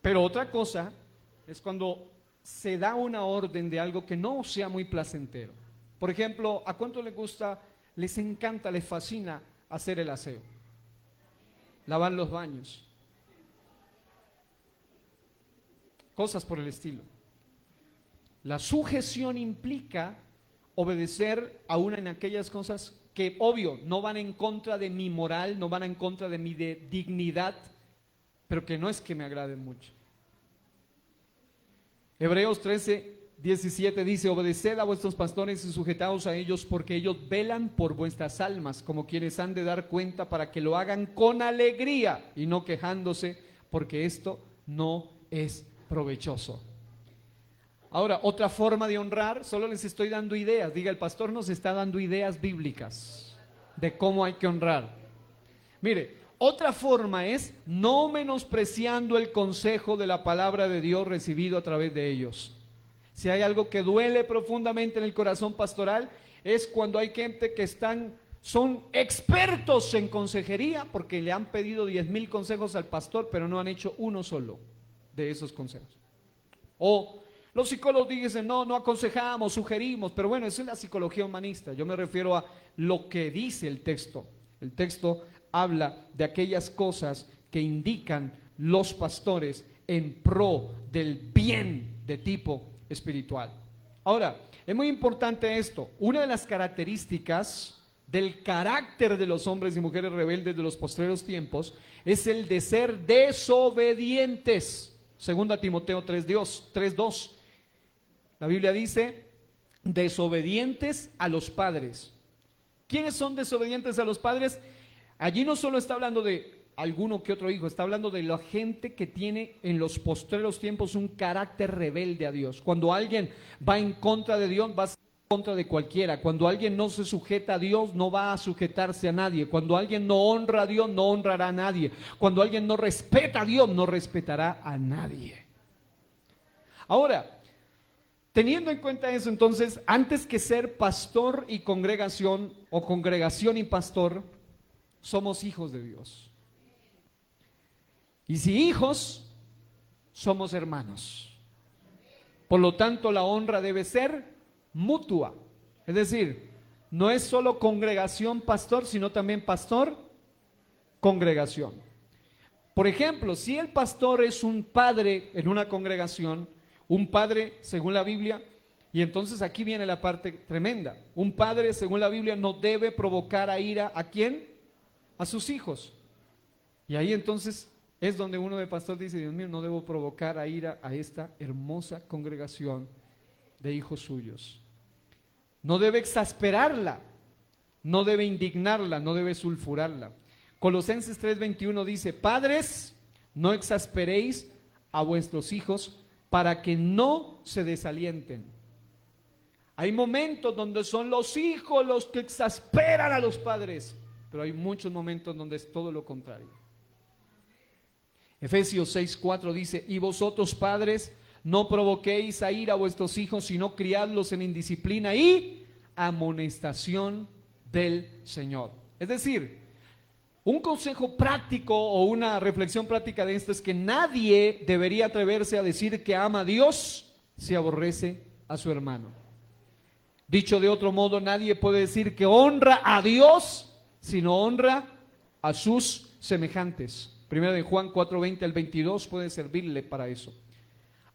Pero otra cosa es cuando se da una orden de algo que no sea muy placentero. Por ejemplo, ¿a cuánto les gusta, les encanta, les fascina hacer el aseo? Lavar los baños. Cosas por el estilo. La sujeción implica obedecer aún en aquellas cosas que, obvio, no van en contra de mi moral, no van en contra de mi dignidad, pero que no es que me agraden mucho. Hebreos 13:17 dice: obedeced a vuestros pastores y sujetaos a ellos, porque ellos velan por vuestras almas, como quienes han de dar cuenta, para que lo hagan con alegría y no quejándose, porque esto no es provechoso. Ahora, otra forma de honrar, solo les estoy dando ideas. Diga, el pastor nos está dando ideas bíblicas de cómo hay que honrar. Mire, otra forma es no menospreciando el consejo de la palabra de Dios recibido a través de ellos. Si hay algo que duele profundamente en el corazón pastoral, es cuando hay gente que son expertos en consejería, porque le han pedido 10,000 consejos al pastor, pero no han hecho uno solo de esos consejos. O los psicólogos dicen: no aconsejamos, sugerimos, pero bueno, eso es la psicología humanista. Yo me refiero a lo que dice el texto. El texto habla de aquellas cosas que indican los pastores en pro del bien de tipo espiritual. Ahora, es muy importante esto. Una de las características del carácter de los hombres y mujeres rebeldes de los postreros tiempos es el de ser desobedientes. 2 Timoteo 3:2. La Biblia dice: desobedientes a los padres. ¿Quiénes son desobedientes a los padres? Allí no solo está hablando de alguno que otro hijo, está hablando de la gente que tiene en los postreros tiempos un carácter rebelde a Dios. Cuando alguien va en contra de Dios, va a ser en contra de cualquiera. Cuando alguien no se sujeta a Dios, no va a sujetarse a nadie. Cuando alguien no honra a Dios, no honrará a nadie. Cuando alguien no respeta a Dios, no respetará a nadie. Ahora, teniendo en cuenta eso, entonces, antes que ser pastor y congregación, o congregación y pastor, somos hijos de Dios. Y si hijos, somos hermanos. Por lo tanto, la honra debe ser mutua. Es decir, no es solo congregación, pastor, sino también pastor, congregación. Por ejemplo, si el pastor es un padre en una congregación, un padre según la Biblia, y entonces aquí viene la parte tremenda. Un padre según la Biblia no debe provocar a ira ¿a quién? A sus hijos. Y ahí entonces es donde uno de pastor dice: Dios mío, no debo provocar a ira a esta hermosa congregación de hijos suyos. No debe exasperarla, no debe indignarla, no debe sulfurarla. Colosenses 3:21 dice: padres, no exasperéis a vuestros hijos para que no se desalienten. Hay momentos donde son los hijos los que exasperan a los padres, pero hay muchos momentos donde es todo lo contrario. Efesios 6:4 dice: y vosotros padres, no provoquéis a ira a vuestros hijos, sino criadlos en indisciplina y amonestación del Señor. Es decir, un consejo práctico o una reflexión práctica de esto es que nadie debería atreverse a decir que ama a Dios si aborrece a su hermano. Dicho de otro modo, nadie puede decir que honra a Dios si no honra a sus semejantes. Primero de Juan 4:20 al 22 puede servirle para eso.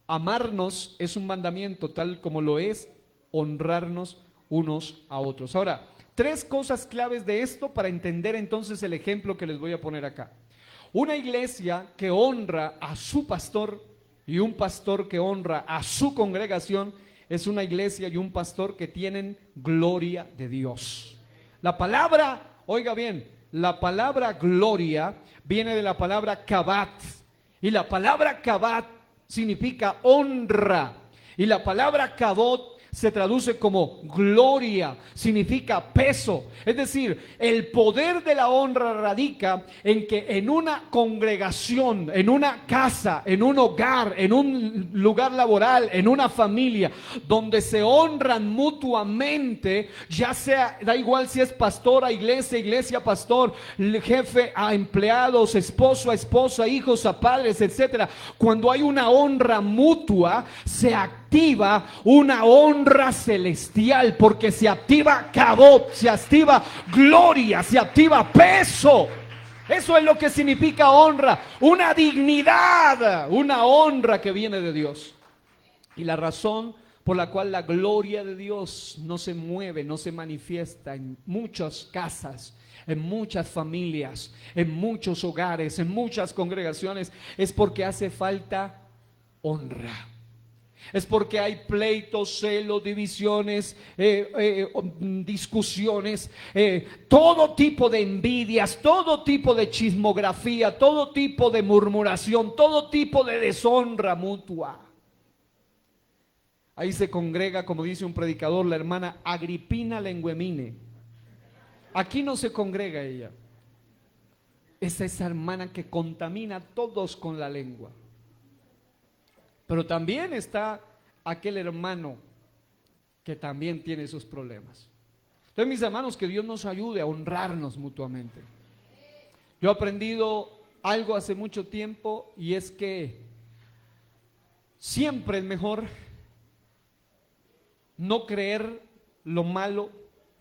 Amarnos es un mandamiento, tal como lo es honrarnos unos a otros. Ahora, 3 cosas claves de esto para entender entonces el ejemplo que les voy a poner acá. Una iglesia que honra a su pastor y un pastor que honra a su congregación es una iglesia y un pastor que tienen gloria de Dios. La palabra, oiga bien, la palabra gloria viene de la palabra kabat, y la palabra kabat significa honra, y la palabra kabot se traduce como gloria, significa peso. Es decir, el poder de la honra radica en que en una congregación, en una casa, en un hogar, en un lugar laboral, en una familia, donde se honran mutuamente, ya sea, da igual si es pastor a iglesia, iglesia a pastor, jefe a empleados, esposo a esposa, hijos a padres, etcétera. Cuando hay una honra mutua, se activa una honra celestial, porque se activa kabot, se activa gloria, se activa peso. Eso es lo que significa honra, una dignidad, una honra que viene de Dios. Y la razón por la cual la gloria de Dios no se mueve, no se manifiesta en muchas casas, en muchas familias, en muchos hogares, en muchas congregaciones, es porque hace falta honra. Es porque hay pleitos, celos, divisiones, discusiones, todo tipo de envidias, todo tipo de chismografía, todo tipo de murmuración, todo tipo de deshonra mutua. Ahí se congrega, como dice un predicador, la hermana Agripina Lenguemine. Aquí no se congrega ella. Es esa hermana que contamina a todos con la lengua. Pero también está aquel hermano que también tiene sus problemas. Entonces, mis hermanos, que Dios nos ayude a honrarnos mutuamente. Yo he aprendido algo hace mucho tiempo, y es que siempre es mejor no creer lo malo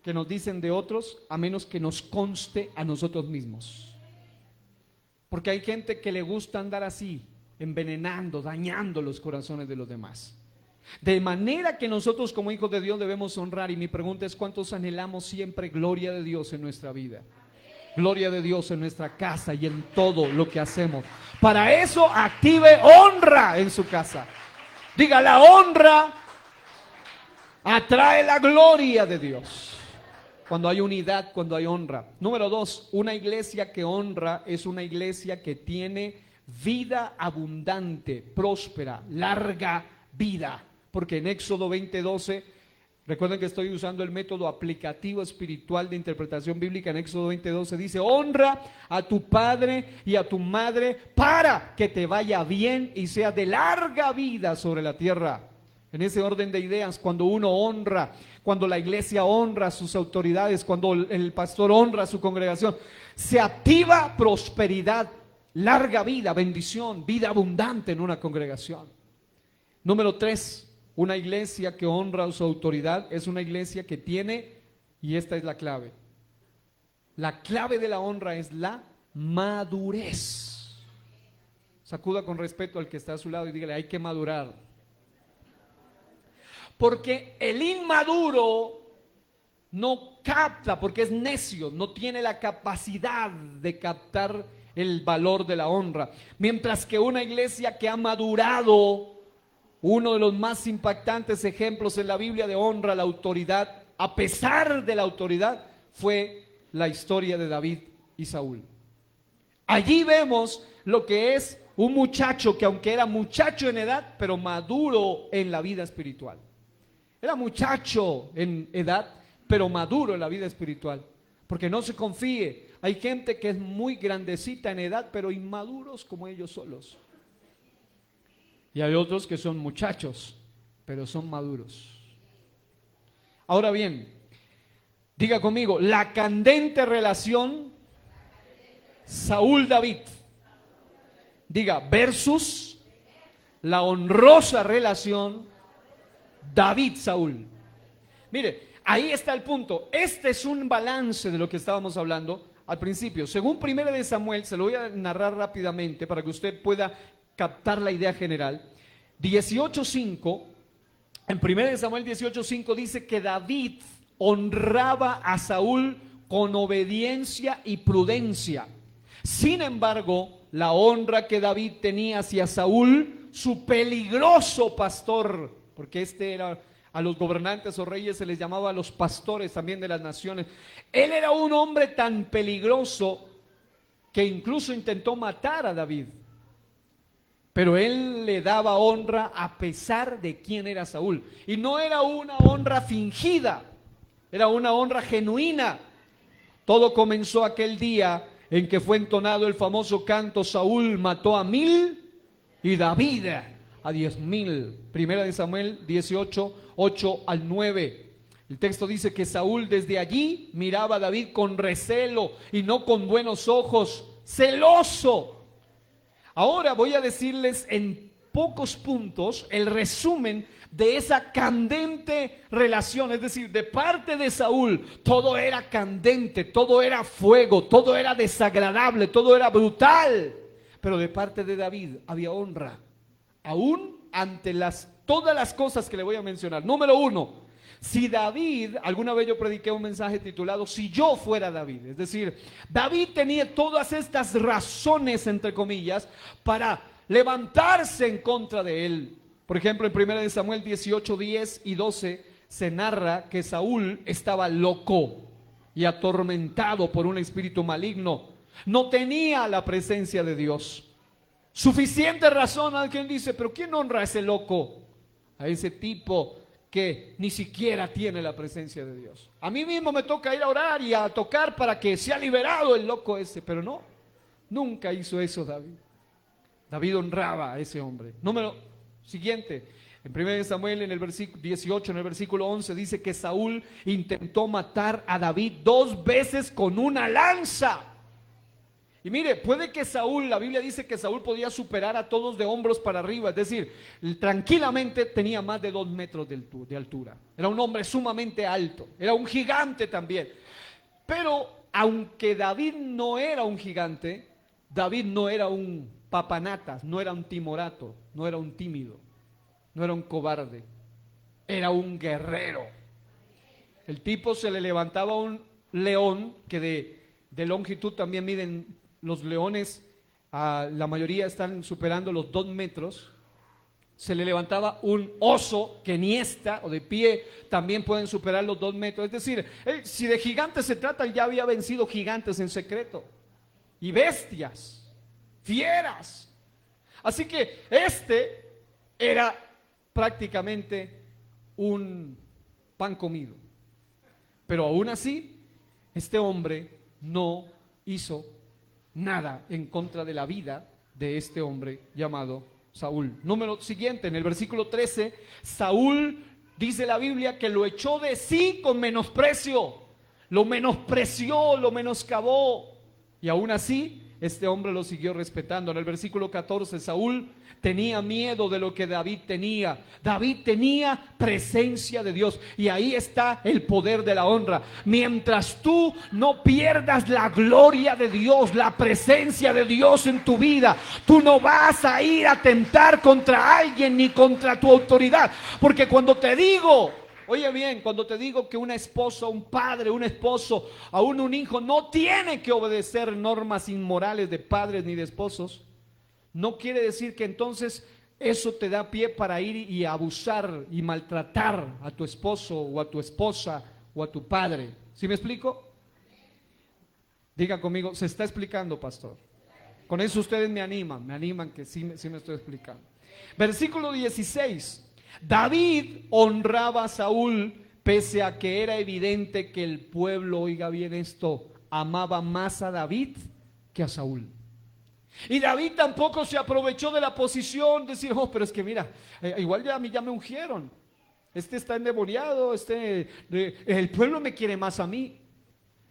que nos dicen de otros, a menos que nos conste a nosotros mismos. Porque hay gente que le gusta andar así, envenenando, dañando los corazones de los demás. De manera que nosotros como hijos de Dios debemos honrar. Y mi pregunta es: ¿cuántos anhelamos siempre gloria de Dios en nuestra vida? Gloria de Dios en nuestra casa y en todo lo que hacemos. Para eso active honra en su casa. Diga: la honra atrae la gloria de Dios. Cuando hay unidad, cuando hay honra. Número 2, una iglesia que honra es una iglesia que tiene vida abundante, próspera, larga vida. Porque en Éxodo 20:12, recuerden que estoy usando el método aplicativo espiritual de interpretación bíblica. En Éxodo 20:12 dice: honra a tu padre y a tu madre para que te vaya bien y sea de larga vida sobre la tierra. En ese orden de ideas, cuando uno honra, cuando la iglesia honra a sus autoridades, cuando el pastor honra a su congregación, se activa prosperidad, larga vida, bendición, vida abundante en una congregación. Número 3, una iglesia que honra a su autoridad es una iglesia que tiene, y esta es la clave de la honra es la madurez. Sacuda con respeto al que está a su lado y dígale: hay que madurar. Porque el inmaduro no capta, porque es necio, no tiene la capacidad de captar el valor de la honra. Mientras que una iglesia que ha madurado, uno de los más impactantes ejemplos en la Biblia de honra a la autoridad, a pesar de la autoridad, fue la historia de David y Saúl. Allí vemos lo que es un muchacho que, aunque era muchacho en edad, pero maduro en la vida espiritual. Era muchacho en edad, pero maduro en la vida espiritual. Porque no se confíe, hay gente que es muy grandecita en edad, pero inmaduros como ellos solos. Y hay otros que son muchachos, pero son maduros. Ahora bien, diga conmigo: la candente relación Saúl-David. Diga: versus la honrosa relación David-Saúl. Mire, ahí está el punto. Este es un balance de lo que estábamos hablando al principio. Según 1 Samuel, se lo voy a narrar rápidamente para que usted pueda captar la idea general. 18:5, en 1 Samuel 18:5 dice que David honraba a Saúl con obediencia y prudencia. Sin embargo, la honra que David tenía hacia Saúl, su peligroso pastor, porque era, a los gobernantes o reyes se les llamaba los pastores también de las naciones. Él era un hombre tan peligroso que incluso intentó matar a David. Pero él le daba honra a pesar de quién era Saúl. Y no era una honra fingida, era una honra genuina. Todo comenzó aquel día en que fue entonado el famoso canto: Saúl mató a 1000 y David a 10,000. 1 Samuel 18, 8 al 9. El texto dice que Saúl desde allí miraba a David con recelo y no con buenos ojos, celoso. Ahora voy a decirles en pocos puntos el resumen de esa candente relación. Es decir, de parte de Saúl todo era candente, todo era fuego, todo era desagradable, todo era brutal. Pero de parte de David había honra, aún ante todas las cosas que le voy a mencionar. Número uno, si David, alguna vez yo prediqué un mensaje titulado Si yo fuera David, es decir, David tenía todas estas razones, entre comillas, para levantarse en contra de él. Por ejemplo, en 1 Samuel 18, 10 y 12 se narra que Saúl estaba loco y atormentado por un espíritu maligno. No tenía la presencia de Dios. Suficiente razón, alguien dice, pero ¿quién honra a ese loco? A ese tipo que ni siquiera tiene la presencia de Dios. A mí mismo me toca ir a orar y a tocar para que sea liberado el loco ese, pero no, nunca hizo eso David. David honraba a ese hombre. Número siguiente, en 1 Samuel en el versículo 18, en el versículo 11 dice que Saúl intentó matar a David 2 veces con una lanza. Y mire, puede que Saúl, la Biblia dice que Saúl podía superar a todos de hombros para arriba, es decir, tranquilamente tenía más de 2 metros de altura. Era un hombre sumamente alto, era un gigante también. Pero aunque David no era un gigante, David no era un papanatas, no era un timorato, no era un tímido, no era un cobarde, era un guerrero. El tipo se le levantaba un león que de longitud también miden. Los leones, la mayoría están superando los 2 metros. Se le levantaba un oso que ni está o de pie también pueden superar los 2 metros. Es decir, si de gigantes se trata, ya había vencido gigantes en secreto y bestias, fieras. Así que este era prácticamente un pan comido. Pero aún así, este hombre no hizo nada en contra de la vida de este hombre llamado Saúl. Número siguiente, en el versículo 13, Saúl, dice la Biblia, que lo echó de sí con menosprecio, lo menospreció, lo menoscabó, y aún así este hombre lo siguió respetando. En el versículo 14, Saúl tenía miedo de lo que David tenía. David tenía presencia de Dios, y ahí está el poder de la honra. Mientras tú no pierdas la gloria de Dios, la presencia de Dios en tu vida, tú no vas a ir a atentar contra alguien ni contra tu autoridad. Porque cuando te digo, oye bien, cuando te digo que una esposa, un padre, un esposo, aún un hijo no tiene que obedecer normas inmorales de padres ni de esposos, no quiere decir que entonces eso te da pie para ir y abusar y maltratar a tu esposo o a tu esposa o a tu padre. ¿Sí me explico? Diga conmigo, se está explicando, pastor. Con eso ustedes me animan que sí me estoy explicando. Versículo 16. David honraba a Saúl pese a que era evidente que el pueblo, oiga bien esto, amaba más a David que a Saúl. Y David tampoco se aprovechó de la posición, decir, pero es que mira, igual ya a mí ya me ungieron, este está endemoniado, el pueblo me quiere más a mí.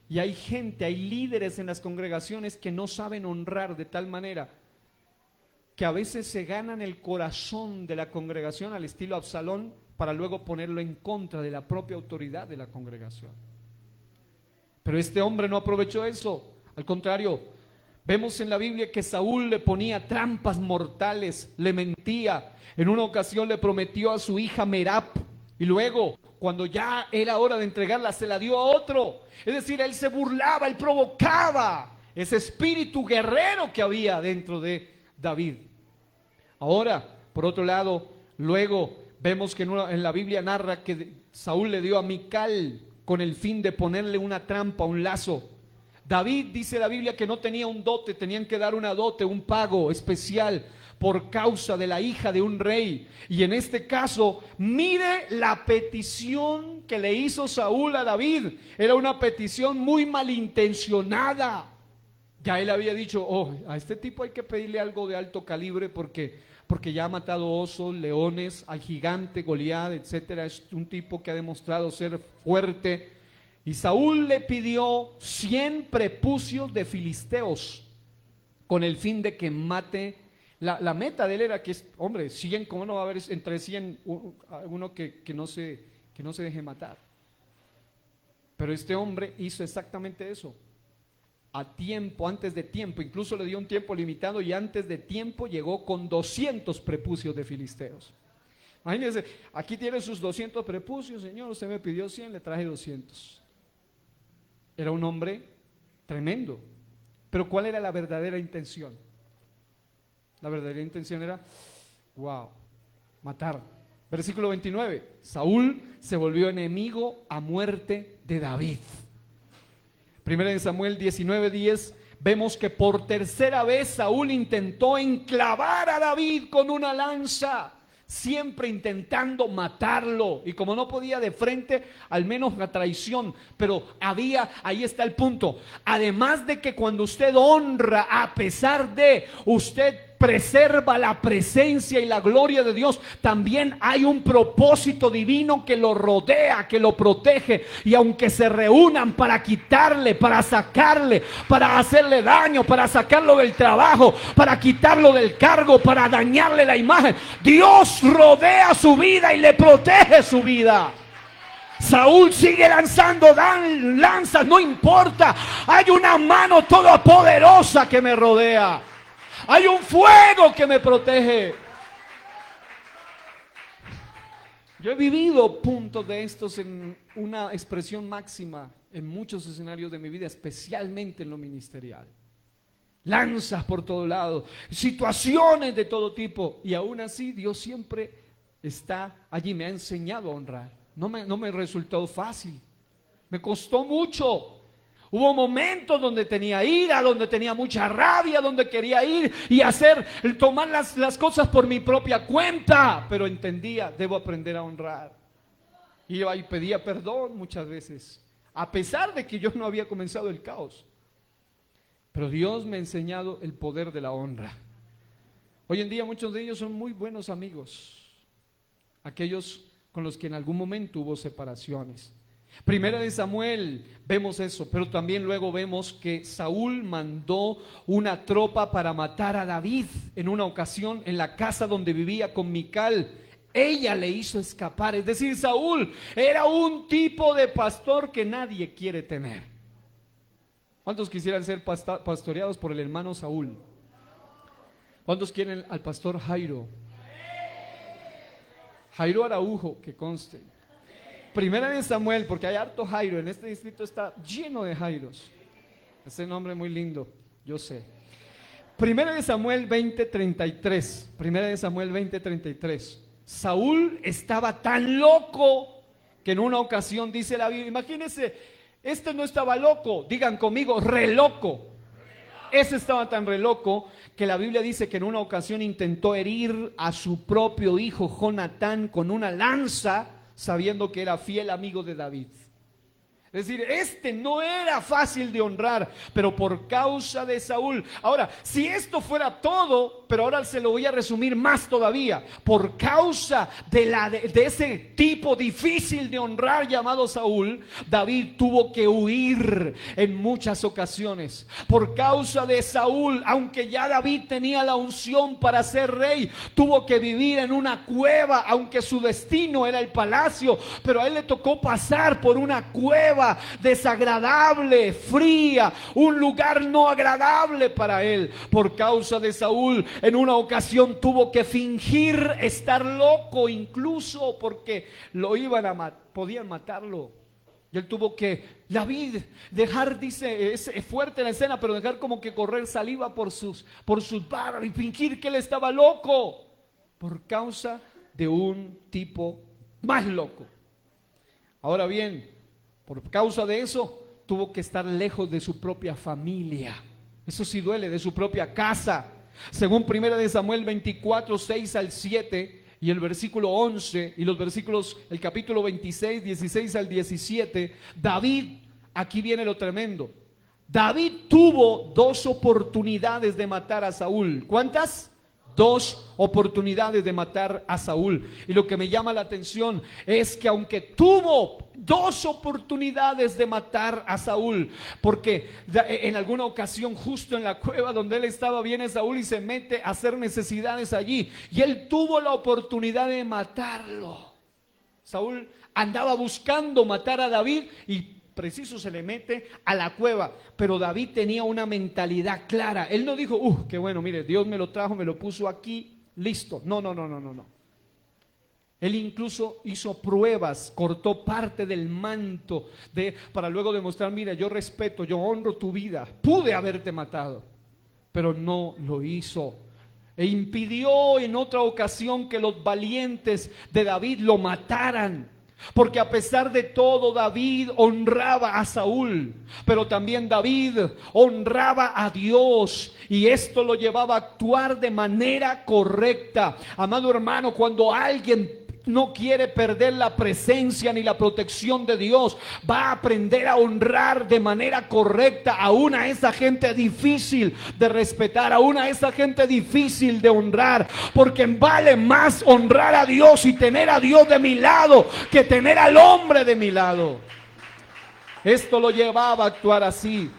Y hay gente, hay líderes en las congregaciones que no saben honrar de tal manera que a veces se ganan el corazón de la congregación al estilo Absalón para luego ponerlo en contra de la propia autoridad de la congregación. Pero este hombre no aprovechó eso, al contrario. Vemos en la Biblia que Saúl le ponía trampas mortales, le mentía. En una ocasión le prometió a su hija Merab y luego, cuando ya era hora de entregarla, se la dio a otro. Es decir, él se burlaba, él provocaba ese espíritu guerrero que había dentro de David. Ahora, por otro lado, luego vemos que en la Biblia narra que Saúl le dio a Mical con el fin de ponerle una trampa, un lazo. David, dice la Biblia, que no tenía un dote, tenían que dar una dote, un pago especial por causa de la hija de un rey. Y en este caso, mire la petición que le hizo Saúl a David. Era una petición muy malintencionada. Ya él había dicho, a este tipo hay que pedirle algo de alto calibre porque ya ha matado osos, leones, al gigante Goliat, etcétera. Es un tipo que ha demostrado ser fuerte. Y Saúl le pidió 100 prepucios de filisteos con el fin de que mate. La meta de él era que, 100, ¿cómo no va a haber entre 100 uno que no se deje matar? Pero este hombre hizo exactamente eso. A tiempo, antes de tiempo, incluso le dio un tiempo limitado y antes de tiempo llegó con 200 prepucios de filisteos. Imagínense, aquí tiene sus 200 prepucios, Señor, usted me pidió 100, le traje 200. Era un hombre tremendo. Pero ¿cuál era la verdadera intención? La verdadera intención era, wow, matar. Versículo 29, Saúl se volvió enemigo a muerte de David. Primera de Samuel 19:10, vemos que por tercera vez Saúl intentó enclavar a David con una lanza, siempre intentando matarlo, y como no podía de frente, al menos la traición. Pero ahí está el punto, además de que cuando usted honra, a pesar de usted preserva la presencia y la gloria de Dios, también hay un propósito divino que lo rodea, que lo protege. Y aunque se reúnan para quitarle, para sacarle, para hacerle daño, para sacarlo del trabajo, para quitarlo del cargo, para dañarle la imagen, Dios rodea su vida y le protege su vida. Saúl sigue lanzando lanzas, no importa, hay una mano todopoderosa que me rodea. Hay un fuego que me protege. Yo he vivido puntos de estos en una expresión máxima en muchos escenarios de mi vida, especialmente en lo ministerial. Lanzas por todo lado, situaciones de todo tipo, y aún así Dios siempre está allí. Me ha enseñado a honrar. No me resultó fácil, me costó mucho. Hubo momentos donde tenía ira, donde tenía mucha rabia, donde quería ir y tomar las cosas por mi propia cuenta, pero entendía, debo aprender a honrar. Y pedía perdón muchas veces, a pesar de que yo no había comenzado el caos. Pero Dios me ha enseñado el poder de la honra. Hoy en día muchos de ellos son muy buenos amigos, aquellos con los que en algún momento hubo separaciones. Primera de Samuel vemos eso, pero también luego vemos que Saúl mandó una tropa para matar a David en una ocasión en la casa donde vivía con Mical. Ella le hizo escapar, es decir, Saúl era un tipo de pastor que nadie quiere tener. ¿Cuántos quisieran ser pastoreados por el hermano Saúl? ¿Cuántos quieren al pastor Jairo? Jairo Araujo, que conste. Primera de Samuel, porque hay harto Jairo, en este distrito está lleno de Jairos. Ese nombre muy lindo, yo sé. Primera de Samuel 20:33. Primera de Samuel 20:33. Saúl estaba tan loco que en una ocasión dice la Biblia, imagínense, este no estaba loco, digan conmigo, re loco. Ese estaba tan re loco que la Biblia dice que en una ocasión intentó herir a su propio hijo Jonatán con una lanza, sabiendo que era fiel amigo de David. Es decir, este no era fácil de honrar, pero por causa de Saúl. Ahora, si esto fuera todo, pero ahora se lo voy a resumir más todavía. Por causa de ese tipo difícil de honrar llamado Saúl, David tuvo que huir en muchas ocasiones. Por causa de Saúl, aunque ya David tenía la unción para ser rey, tuvo que vivir en una cueva, aunque su destino era el palacio, pero a él le tocó pasar por una cueva desagradable, fría, un lugar no agradable para él. Por causa de Saúl, en una ocasión tuvo que fingir estar loco, incluso porque lo podían matarlo. Y él tuvo que, David, dejar, dice, es fuerte la escena, pero dejar como que correr saliva por sus barbas y fingir que él estaba loco, por causa de un tipo más loco. Ahora bien, por causa de eso, tuvo que estar lejos de su propia familia. Eso sí duele, de su propia casa. Según 1 de Samuel 24, 6 al 7 y el versículo 11 y los versículos, el capítulo 26, 16 al 17, David, aquí viene lo tremendo. David tuvo 2 oportunidades de matar a Saúl. ¿Cuántas? 2 oportunidades de matar a Saúl. Y lo que me llama la atención es que aunque tuvo 2 oportunidades de matar a Saúl, porque en alguna ocasión justo en la cueva donde él estaba viene Saúl y se mete a hacer necesidades allí, y él tuvo la oportunidad de matarlo. Saúl andaba buscando matar a David y preciso se le mete a la cueva, pero David tenía una mentalidad clara. Él no dijo, qué bueno, mire, Dios me lo trajo, me lo puso aquí, listo. No. Él incluso hizo pruebas, cortó parte del manto para luego demostrar, mira, yo respeto, yo honro tu vida. Pude haberte matado, pero no lo hizo. E impidió en otra ocasión que los valientes de David lo mataran. Porque a pesar de todo, David honraba a Saúl, pero también David honraba a Dios, y esto lo llevaba a actuar de manera correcta. Amado hermano, cuando alguien no quiere perder la presencia ni la protección de Dios, va a aprender a honrar de manera correcta aún a esa gente difícil de respetar, aún a esa gente difícil de honrar, porque vale más honrar a Dios y tener a Dios de mi lado que tener al hombre de mi lado. Esto lo llevaba a actuar así.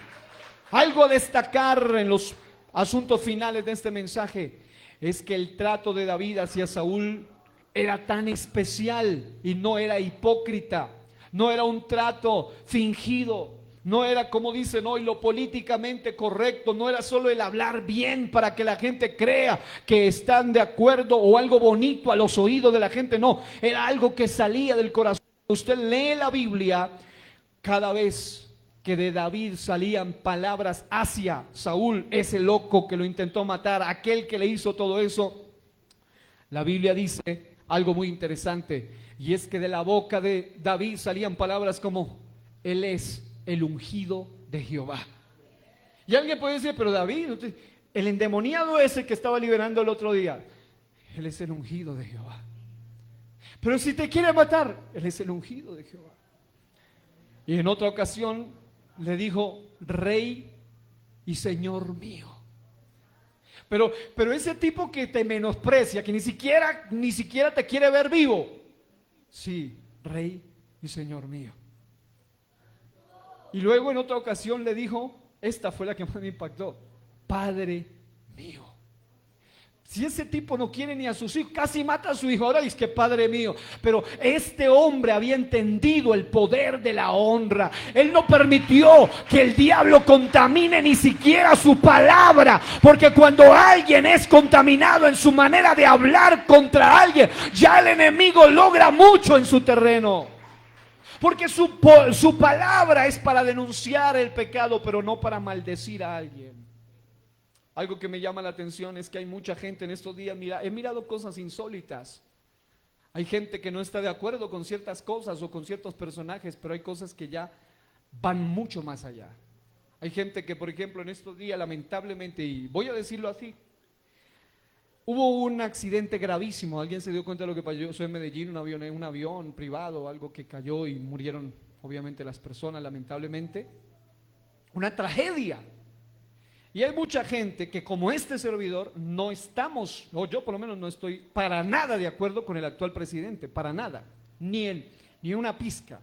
Algo a destacar en los asuntos finales de este mensaje es que el trato de David hacia Saúl era tan especial y no era hipócrita, no era un trato fingido, no era, como dicen hoy, lo políticamente correcto, no era solo el hablar bien para que la gente crea que están de acuerdo o algo bonito a los oídos de la gente, no, era algo que salía del corazón. Usted lee la Biblia, cada vez que de David salían palabras hacia Saúl, ese loco que lo intentó matar, aquel que le hizo todo eso, la Biblia dice algo muy interesante, y es que de la boca de David salían palabras como: Él es el ungido de Jehová. Y alguien puede decir, pero David, el endemoniado ese que estaba liberando el otro día, Él es el ungido de Jehová. Pero si te quiere matar, Él es el ungido de Jehová. Y en otra ocasión le dijo: Rey y Señor mío. Pero ese tipo que te menosprecia, que ni siquiera te quiere ver vivo, sí, Rey y Señor mío. Y luego en otra ocasión le dijo, esta fue la que más me impactó: Padre mío. Si ese tipo no quiere ni a sus hijos, casi mata a su hijo, ahora dice que Padre mío. Pero este hombre había entendido el poder de la honra. Él no permitió que el diablo contamine ni siquiera su palabra, porque cuando alguien es contaminado en su manera de hablar contra alguien, ya el enemigo logra mucho en su terreno. Porque su palabra es para denunciar el pecado, pero no para maldecir a alguien. Algo que me llama la atención es que hay mucha gente en estos días, he mirado cosas insólitas. Hay gente que no está de acuerdo con ciertas cosas o con ciertos personajes, pero hay cosas que ya van mucho más allá. Hay gente que, por ejemplo, en estos días, lamentablemente, y voy a decirlo así, hubo un accidente gravísimo. ¿Alguien se dio cuenta de lo que pasó en Medellín? Un avión privado, algo que cayó y murieron, obviamente, las personas, lamentablemente. Una tragedia. Y hay mucha gente que, como este servidor, no estamos, o yo por lo menos no estoy para nada de acuerdo con el actual presidente, para nada, ni una pizca.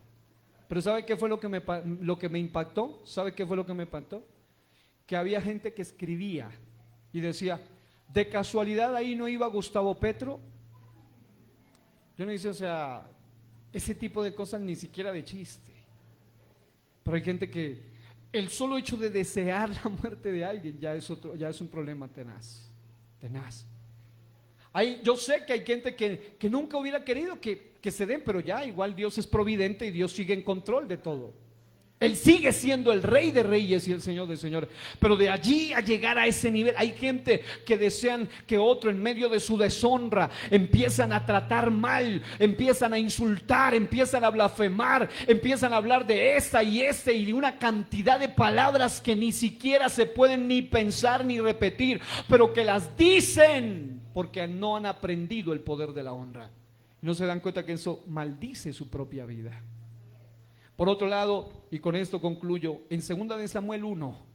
Pero ¿sabe qué fue lo que me impactó? ¿Sabe qué fue lo que me impactó? Que había gente que escribía y decía, ¿de casualidad ahí no iba Gustavo Petro? Yo no dice, o sea, ese tipo de cosas ni siquiera de chiste. Pero hay gente que el solo hecho de desear la muerte de alguien ya es un problema tenaz. Yo sé que hay gente que nunca hubiera querido que se den, pero ya igual Dios es providente y Dios sigue en control de todo. Él sigue siendo el Rey de Reyes y el Señor de Señores. Pero de allí a llegar a ese nivel, hay gente que desean que otro, en medio de su deshonra, empiezan a tratar mal, empiezan a insultar, empiezan a blasfemar, empiezan a hablar de esta y ese y una cantidad de palabras que ni siquiera se pueden ni pensar ni repetir, pero que las dicen porque no han aprendido el poder de la honra. No se dan cuenta que eso maldice su propia vida. Por otro lado, y con esto concluyo, en 2 de Samuel 1,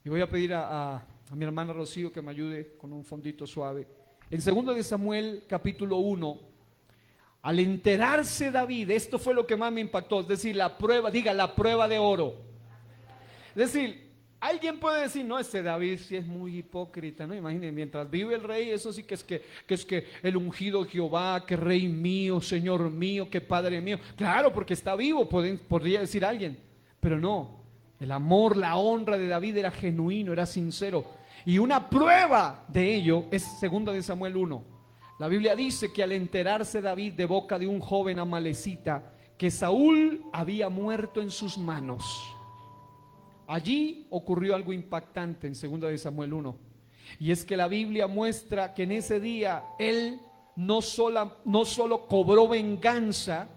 y voy a pedir a mi hermana Rocío que me ayude con un fondito suave. En 2 de Samuel capítulo 1, al enterarse David, esto fue lo que más me impactó, es decir, la prueba de oro. Es decir, alguien puede decir, no, este David sí es muy hipócrita, ¿no? Imaginen, mientras vive el rey, eso sí que es que el ungido Jehová, que rey mío, señor mío, que padre mío. Claro, porque está vivo, podría decir alguien, pero no, el amor, la honra de David era genuino, era sincero. Y una prueba de ello es 2 de Samuel 1. La Biblia dice que al enterarse David de boca de un joven amalecita que Saúl había muerto en sus manos, allí ocurrió algo impactante en 2 de Samuel 1. Y es que la Biblia muestra que en ese día él no solo cobró venganza,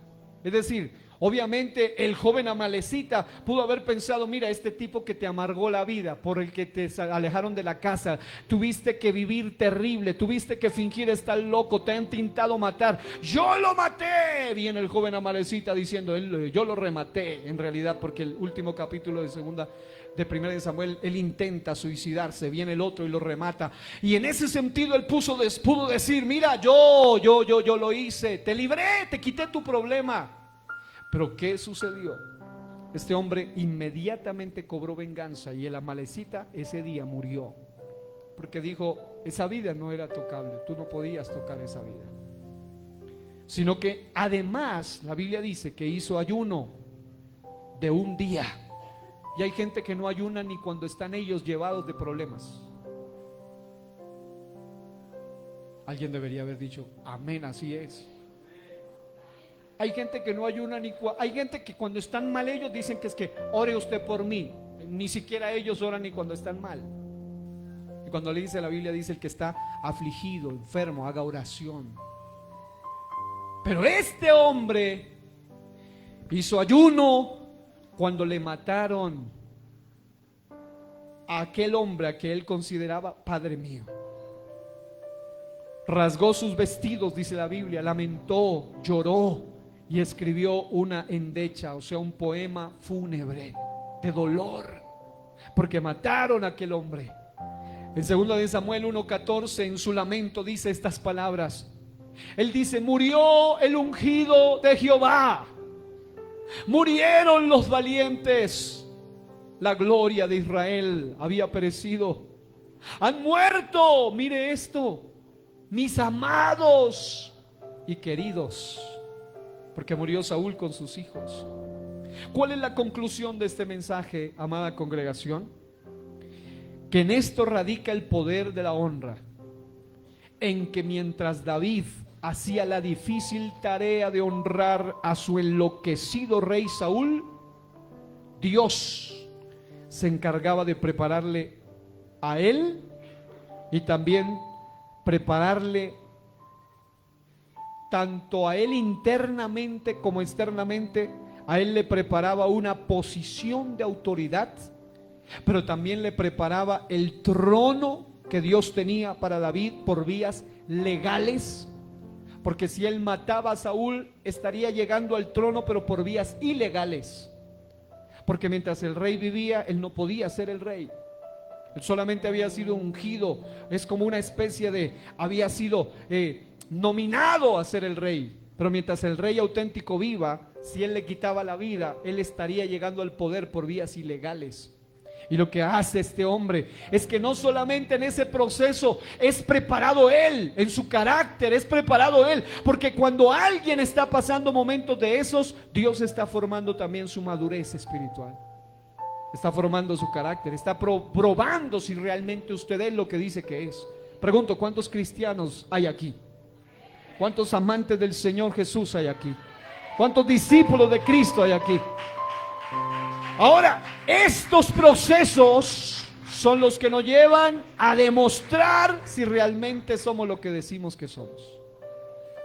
es decir, obviamente el joven amalecita pudo haber pensado: mira, este tipo que te amargó la vida, por el que te alejaron de la casa, tuviste que vivir terrible, tuviste que fingir estar loco, te han intentado matar, yo lo maté. Viene el joven amalecita diciendo: yo lo rematé. En realidad, porque el último capítulo de primera de Samuel, él intenta suicidarse, viene el otro y lo remata. Y en ese sentido él pudo decir: mira, yo lo hice, te libré, te quité tu problema. Pero ¿qué sucedió? Este hombre inmediatamente cobró venganza y el amalecita ese día murió, porque dijo: esa vida no era tocable, tú no podías tocar esa vida. Sino que además la Biblia dice que hizo ayuno de un día. Y hay gente que no ayuna ni cuando están ellos llevados de problemas. Alguien debería haber dicho amén, así es. Hay gente que no ayuna hay gente que cuando están mal ellos dicen que es que ore usted por mí. Ni siquiera ellos oran ni cuando están mal. Y cuando le dice la Biblia, dice: el que está afligido, enfermo, haga oración. Pero este hombre hizo ayuno cuando le mataron a aquel hombre a que él consideraba padre mío. Rasgó sus vestidos, dice la Biblia, lamentó, lloró y escribió una endecha, o sea, un poema fúnebre de dolor, porque mataron a aquel hombre. En 2 de Samuel 1:14, en su lamento dice estas palabras. Él dice: murió el ungido de Jehová, murieron los valientes, la gloria de Israel había perecido. Han muerto, mire esto, mis amados y queridos, porque murió Saúl con sus hijos. ¿Cuál es la conclusión de este mensaje, amada congregación? Que en esto radica el poder de la honra, en que mientras David hacía la difícil tarea de honrar a su enloquecido rey Saúl, Dios se encargaba de prepararle a él y también prepararle tanto a él internamente como externamente. A él le preparaba una posición de autoridad, pero también le preparaba el trono que Dios tenía para David por vías legales, porque si él mataba a Saúl estaría llegando al trono, pero por vías ilegales, porque mientras el rey vivía él no podía ser el rey. Él solamente había sido ungido, es como una especie de, había sido nominado a ser el rey, pero mientras el rey auténtico viva, si él le quitaba la vida, él estaría llegando al poder por vías ilegales. Y lo que hace este hombre es que no solamente en ese proceso es preparado él, en su carácter es preparado él, porque cuando alguien está pasando momentos de esos, Dios está formando también su madurez espiritual, está formando su carácter, está probando si realmente usted es lo que dice que es. Pregunto, ¿cuántos cristianos hay aquí? ¿Cuántos amantes del Señor Jesús hay aquí? ¿Cuántos discípulos de Cristo hay aquí? Ahora, estos procesos son los que nos llevan a demostrar si realmente somos lo que decimos que somos.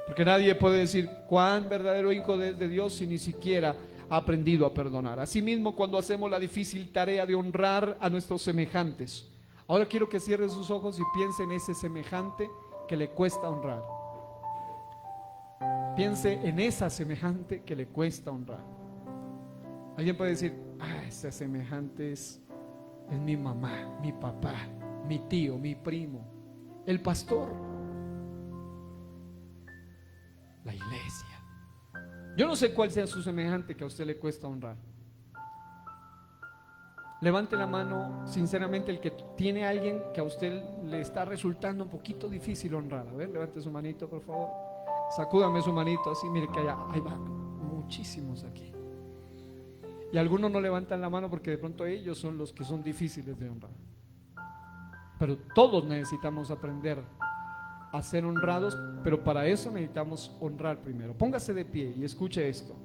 Porque nadie puede decir cuán verdadero hijo de Dios si ni siquiera ha aprendido a perdonar. Asimismo, cuando hacemos la difícil tarea de honrar a nuestros semejantes. Ahora quiero que cierre sus ojos y piense en ese semejante que le cuesta honrar. Piense en esa semejante que le cuesta honrar. Alguien puede decir: esa semejante es mi mamá, mi papá, mi tío, mi primo, el pastor, la iglesia. Yo no sé cuál sea su semejante que a usted le cuesta honrar. Levante la mano sinceramente el que tiene a alguien que a usted le está resultando un poquito difícil honrar. A ver, levante su manito, por favor. Sacúdame su manito así, mire que ahí van muchísimos aquí. Y algunos no levantan la mano porque de pronto ellos son los que son difíciles de honrar. Pero todos necesitamos aprender a ser honrados, pero para eso necesitamos honrar primero. Póngase de pie y escuche esto.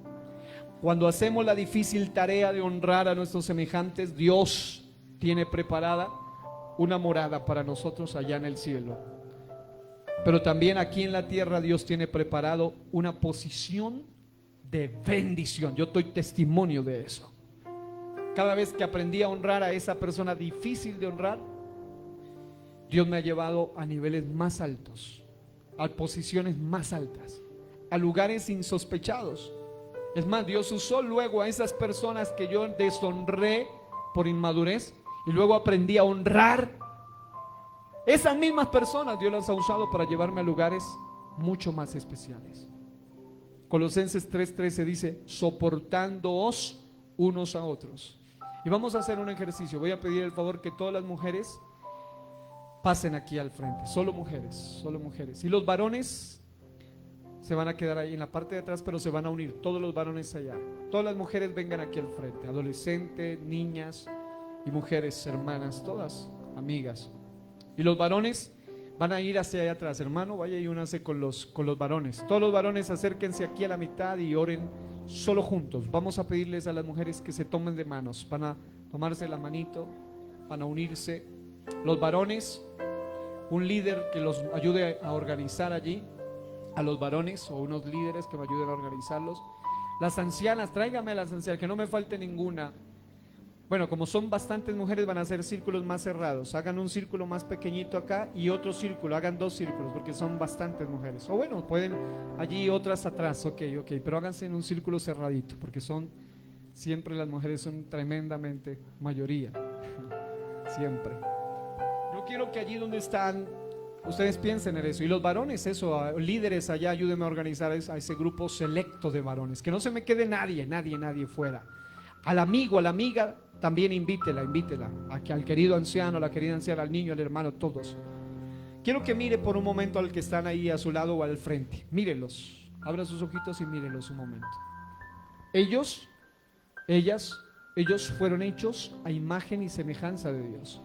Cuando hacemos la difícil tarea de honrar a nuestros semejantes, Dios tiene preparada una morada para nosotros allá en el cielo. Pero también aquí en la tierra Dios tiene preparado una posición de bendición. Yo doy testimonio de eso. Cada vez que aprendí a honrar a esa persona difícil de honrar, Dios me ha llevado a niveles más altos, a posiciones más altas, a lugares insospechados. Es más, Dios usó luego a esas personas que yo deshonré por inmadurez y luego aprendí a honrar. Esas mismas personas Dios las ha usado para llevarme a lugares mucho más especiales. Colosenses 3:13 dice: soportándoos unos a otros. Y vamos a hacer un ejercicio. Voy a pedir el favor que todas las mujeres pasen aquí al frente. Solo mujeres, solo mujeres. Y los varones se van a quedar ahí en la parte de atrás, pero se van a unir. Todos los varones allá. Todas las mujeres vengan aquí al frente. Adolescentes, niñas y mujeres, hermanas, todas amigas. Y los varones van a ir hacia allá atrás. Hermano, vaya y únase con los varones. Todos los varones acérquense aquí a la mitad y oren solo juntos. Vamos a pedirles a las mujeres que se tomen de manos. Van a tomarse la manito, van a unirse. Los varones, un líder que los ayude a organizar allí a los varones, o unos líderes que me ayuden a organizarlos. Las ancianas, tráigame a las ancianas, que no me falte ninguna. Bueno, como son bastantes mujeres, van a hacer círculos más cerrados. Hagan un círculo más pequeñito acá y otro círculo, hagan 2 círculos, porque son bastantes mujeres. O bueno, pueden allí otras atrás, ok, pero háganse en un círculo cerradito, porque siempre las mujeres son tremendamente mayoría, siempre. Yo quiero que allí donde están, ustedes piensen en eso. Y los varones, eso, líderes allá, ayúdenme a organizar a ese grupo selecto de varones. Que no se me quede nadie fuera. Al amigo, a la amiga, también invítela. Al querido anciano, a la querida anciana, al niño, al hermano, todos. Quiero que mire por un momento al que están ahí a su lado o al frente. Mírelos, abra sus ojitos y mírelos un momento. Ellos fueron hechos a imagen y semejanza de Dios.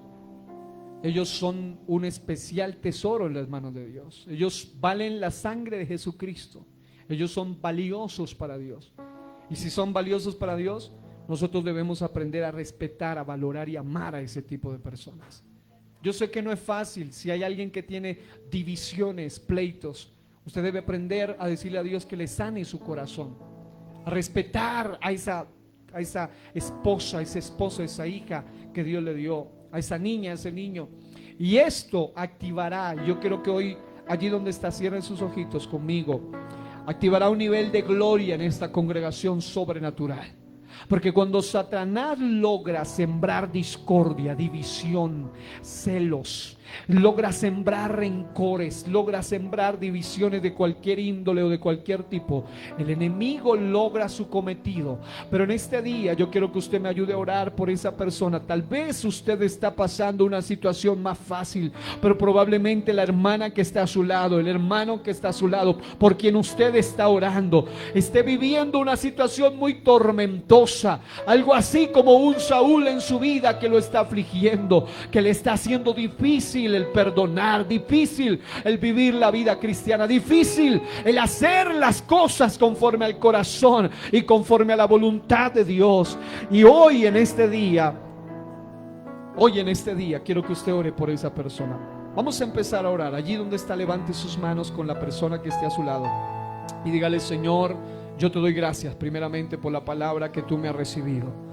Ellos son un especial tesoro en las manos de Dios. Ellos valen la sangre de Jesucristo. Ellos son valiosos para Dios. Y si son valiosos para Dios, nosotros debemos aprender a respetar, a valorar y amar a ese tipo de personas. Yo sé que no es fácil. Si hay alguien que tiene divisiones, pleitos, usted debe aprender a decirle a Dios que le sane su corazón, a respetar a esa esposa, a ese esposo, a esa hija que Dios le dio, a esa niña, a ese niño. Y esto activará, yo quiero que hoy, allí donde está, cierren sus ojitos conmigo, activará un nivel de gloria en esta congregación sobrenatural. Porque cuando Satanás logra sembrar discordia, división, celos, logra sembrar rencores, logra sembrar divisiones de cualquier índole o de cualquier tipo, el enemigo logra su cometido. Pero en este día yo quiero que usted me ayude a orar por esa persona. Tal vez usted está pasando una situación más fácil, pero probablemente la hermana que está a su lado, el hermano que está a su lado, por quien usted está orando, esté viviendo una situación muy tormentosa, algo así como un Saúl en su vida que lo está afligiendo, que le está haciendo difícil el perdonar, difícil el vivir la vida cristiana, difícil el hacer las cosas conforme al corazón y conforme a la voluntad de Dios. Y hoy en este día quiero que usted ore por esa persona. Vamos a empezar a orar. Allí donde está, levante sus manos con la persona que esté a su lado y dígale: Señor, yo te doy gracias primeramente por la palabra que tú me has recibido.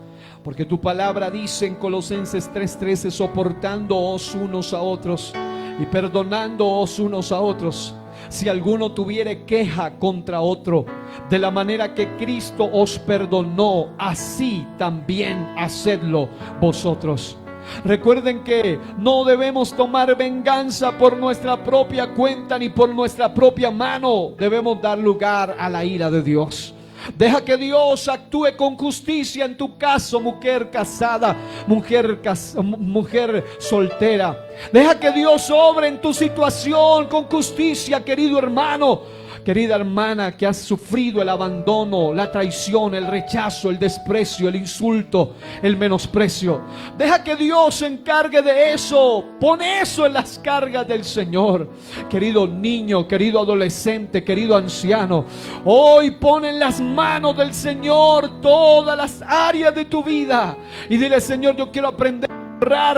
Porque tu palabra dice en Colosenses 3:13: soportándoos unos a otros y perdonándoos unos a otros, si alguno tuviere queja contra otro, de la manera que Cristo os perdonó, así también hacedlo vosotros. Recuerden que no debemos tomar venganza por nuestra propia cuenta ni por nuestra propia mano. Debemos dar lugar a la ira de Dios. Deja que Dios actúe con justicia en tu caso, mujer casada, mujer soltera. Deja que Dios obre en tu situación con justicia, querido hermano. Querida hermana que has sufrido el abandono, la traición, el rechazo, el desprecio, el insulto, el menosprecio, deja que Dios se encargue de eso. Pon eso en las cargas del Señor. Querido niño, querido adolescente, querido anciano, hoy pon en las manos del Señor todas las áreas de tu vida y dile: Señor, yo quiero aprender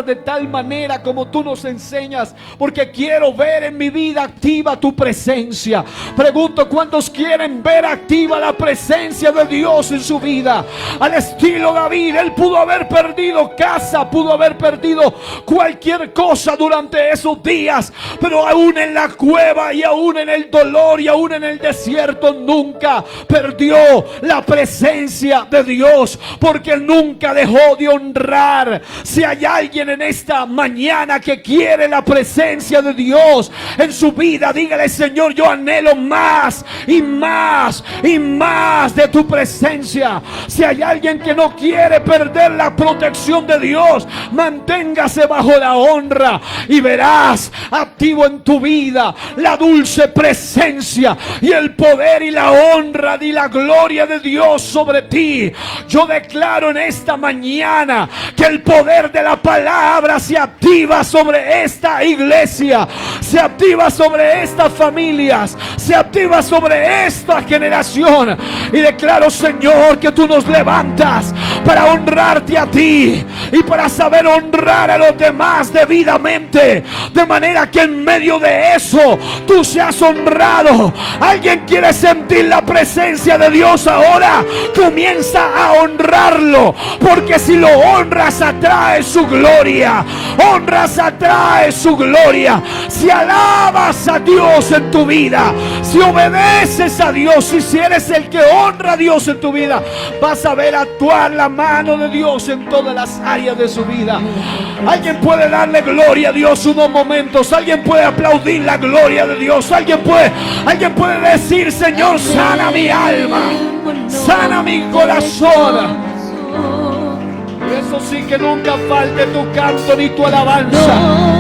de tal manera como tú nos enseñas, porque quiero ver en mi vida activa tu presencia. Pregunto: ¿cuántos quieren ver activa la presencia de Dios en su vida? Al estilo David, él pudo haber perdido casa, pudo haber perdido cualquier cosa durante esos días, pero aún en la cueva y aún en el dolor y aún en el desierto nunca perdió la presencia de Dios, porque nunca dejó de honrar. Si hay alguien en esta mañana que quiere la presencia de Dios en su vida, dígale: Señor, yo anhelo más y más y más de tu presencia. Si hay alguien que no quiere perder la protección de Dios, manténgase bajo la honra y verás activo en tu vida la dulce presencia y el poder y la honra y la gloria de Dios sobre ti. Yo declaro en esta mañana que el poder de la palabra se activa sobre esta iglesia, se activa sobre estas familias, se activa sobre esta generación. Y declaro, Señor, que tú nos levantas para honrarte a ti y para saber honrar a los demás debidamente, de manera que en medio de eso tú seas honrado. ¿Alguien quiere sentir la presencia de Dios ahora? Comienza a honrarlo, porque si lo honras atrae su gloria. Honras atrae su gloria. Si alabas a Dios en tu vida, si obedeces a Dios, y si eres el que honra a Dios en tu vida, vas a ver actuar la mano de Dios en todas las áreas de su vida. Alguien puede darle gloria a Dios unos momentos. Alguien puede aplaudir la gloria de Dios. Alguien puede decir: Señor, sana mi alma, sana mi corazón. Eso sí, que nunca falte tu canto ni tu alabanza.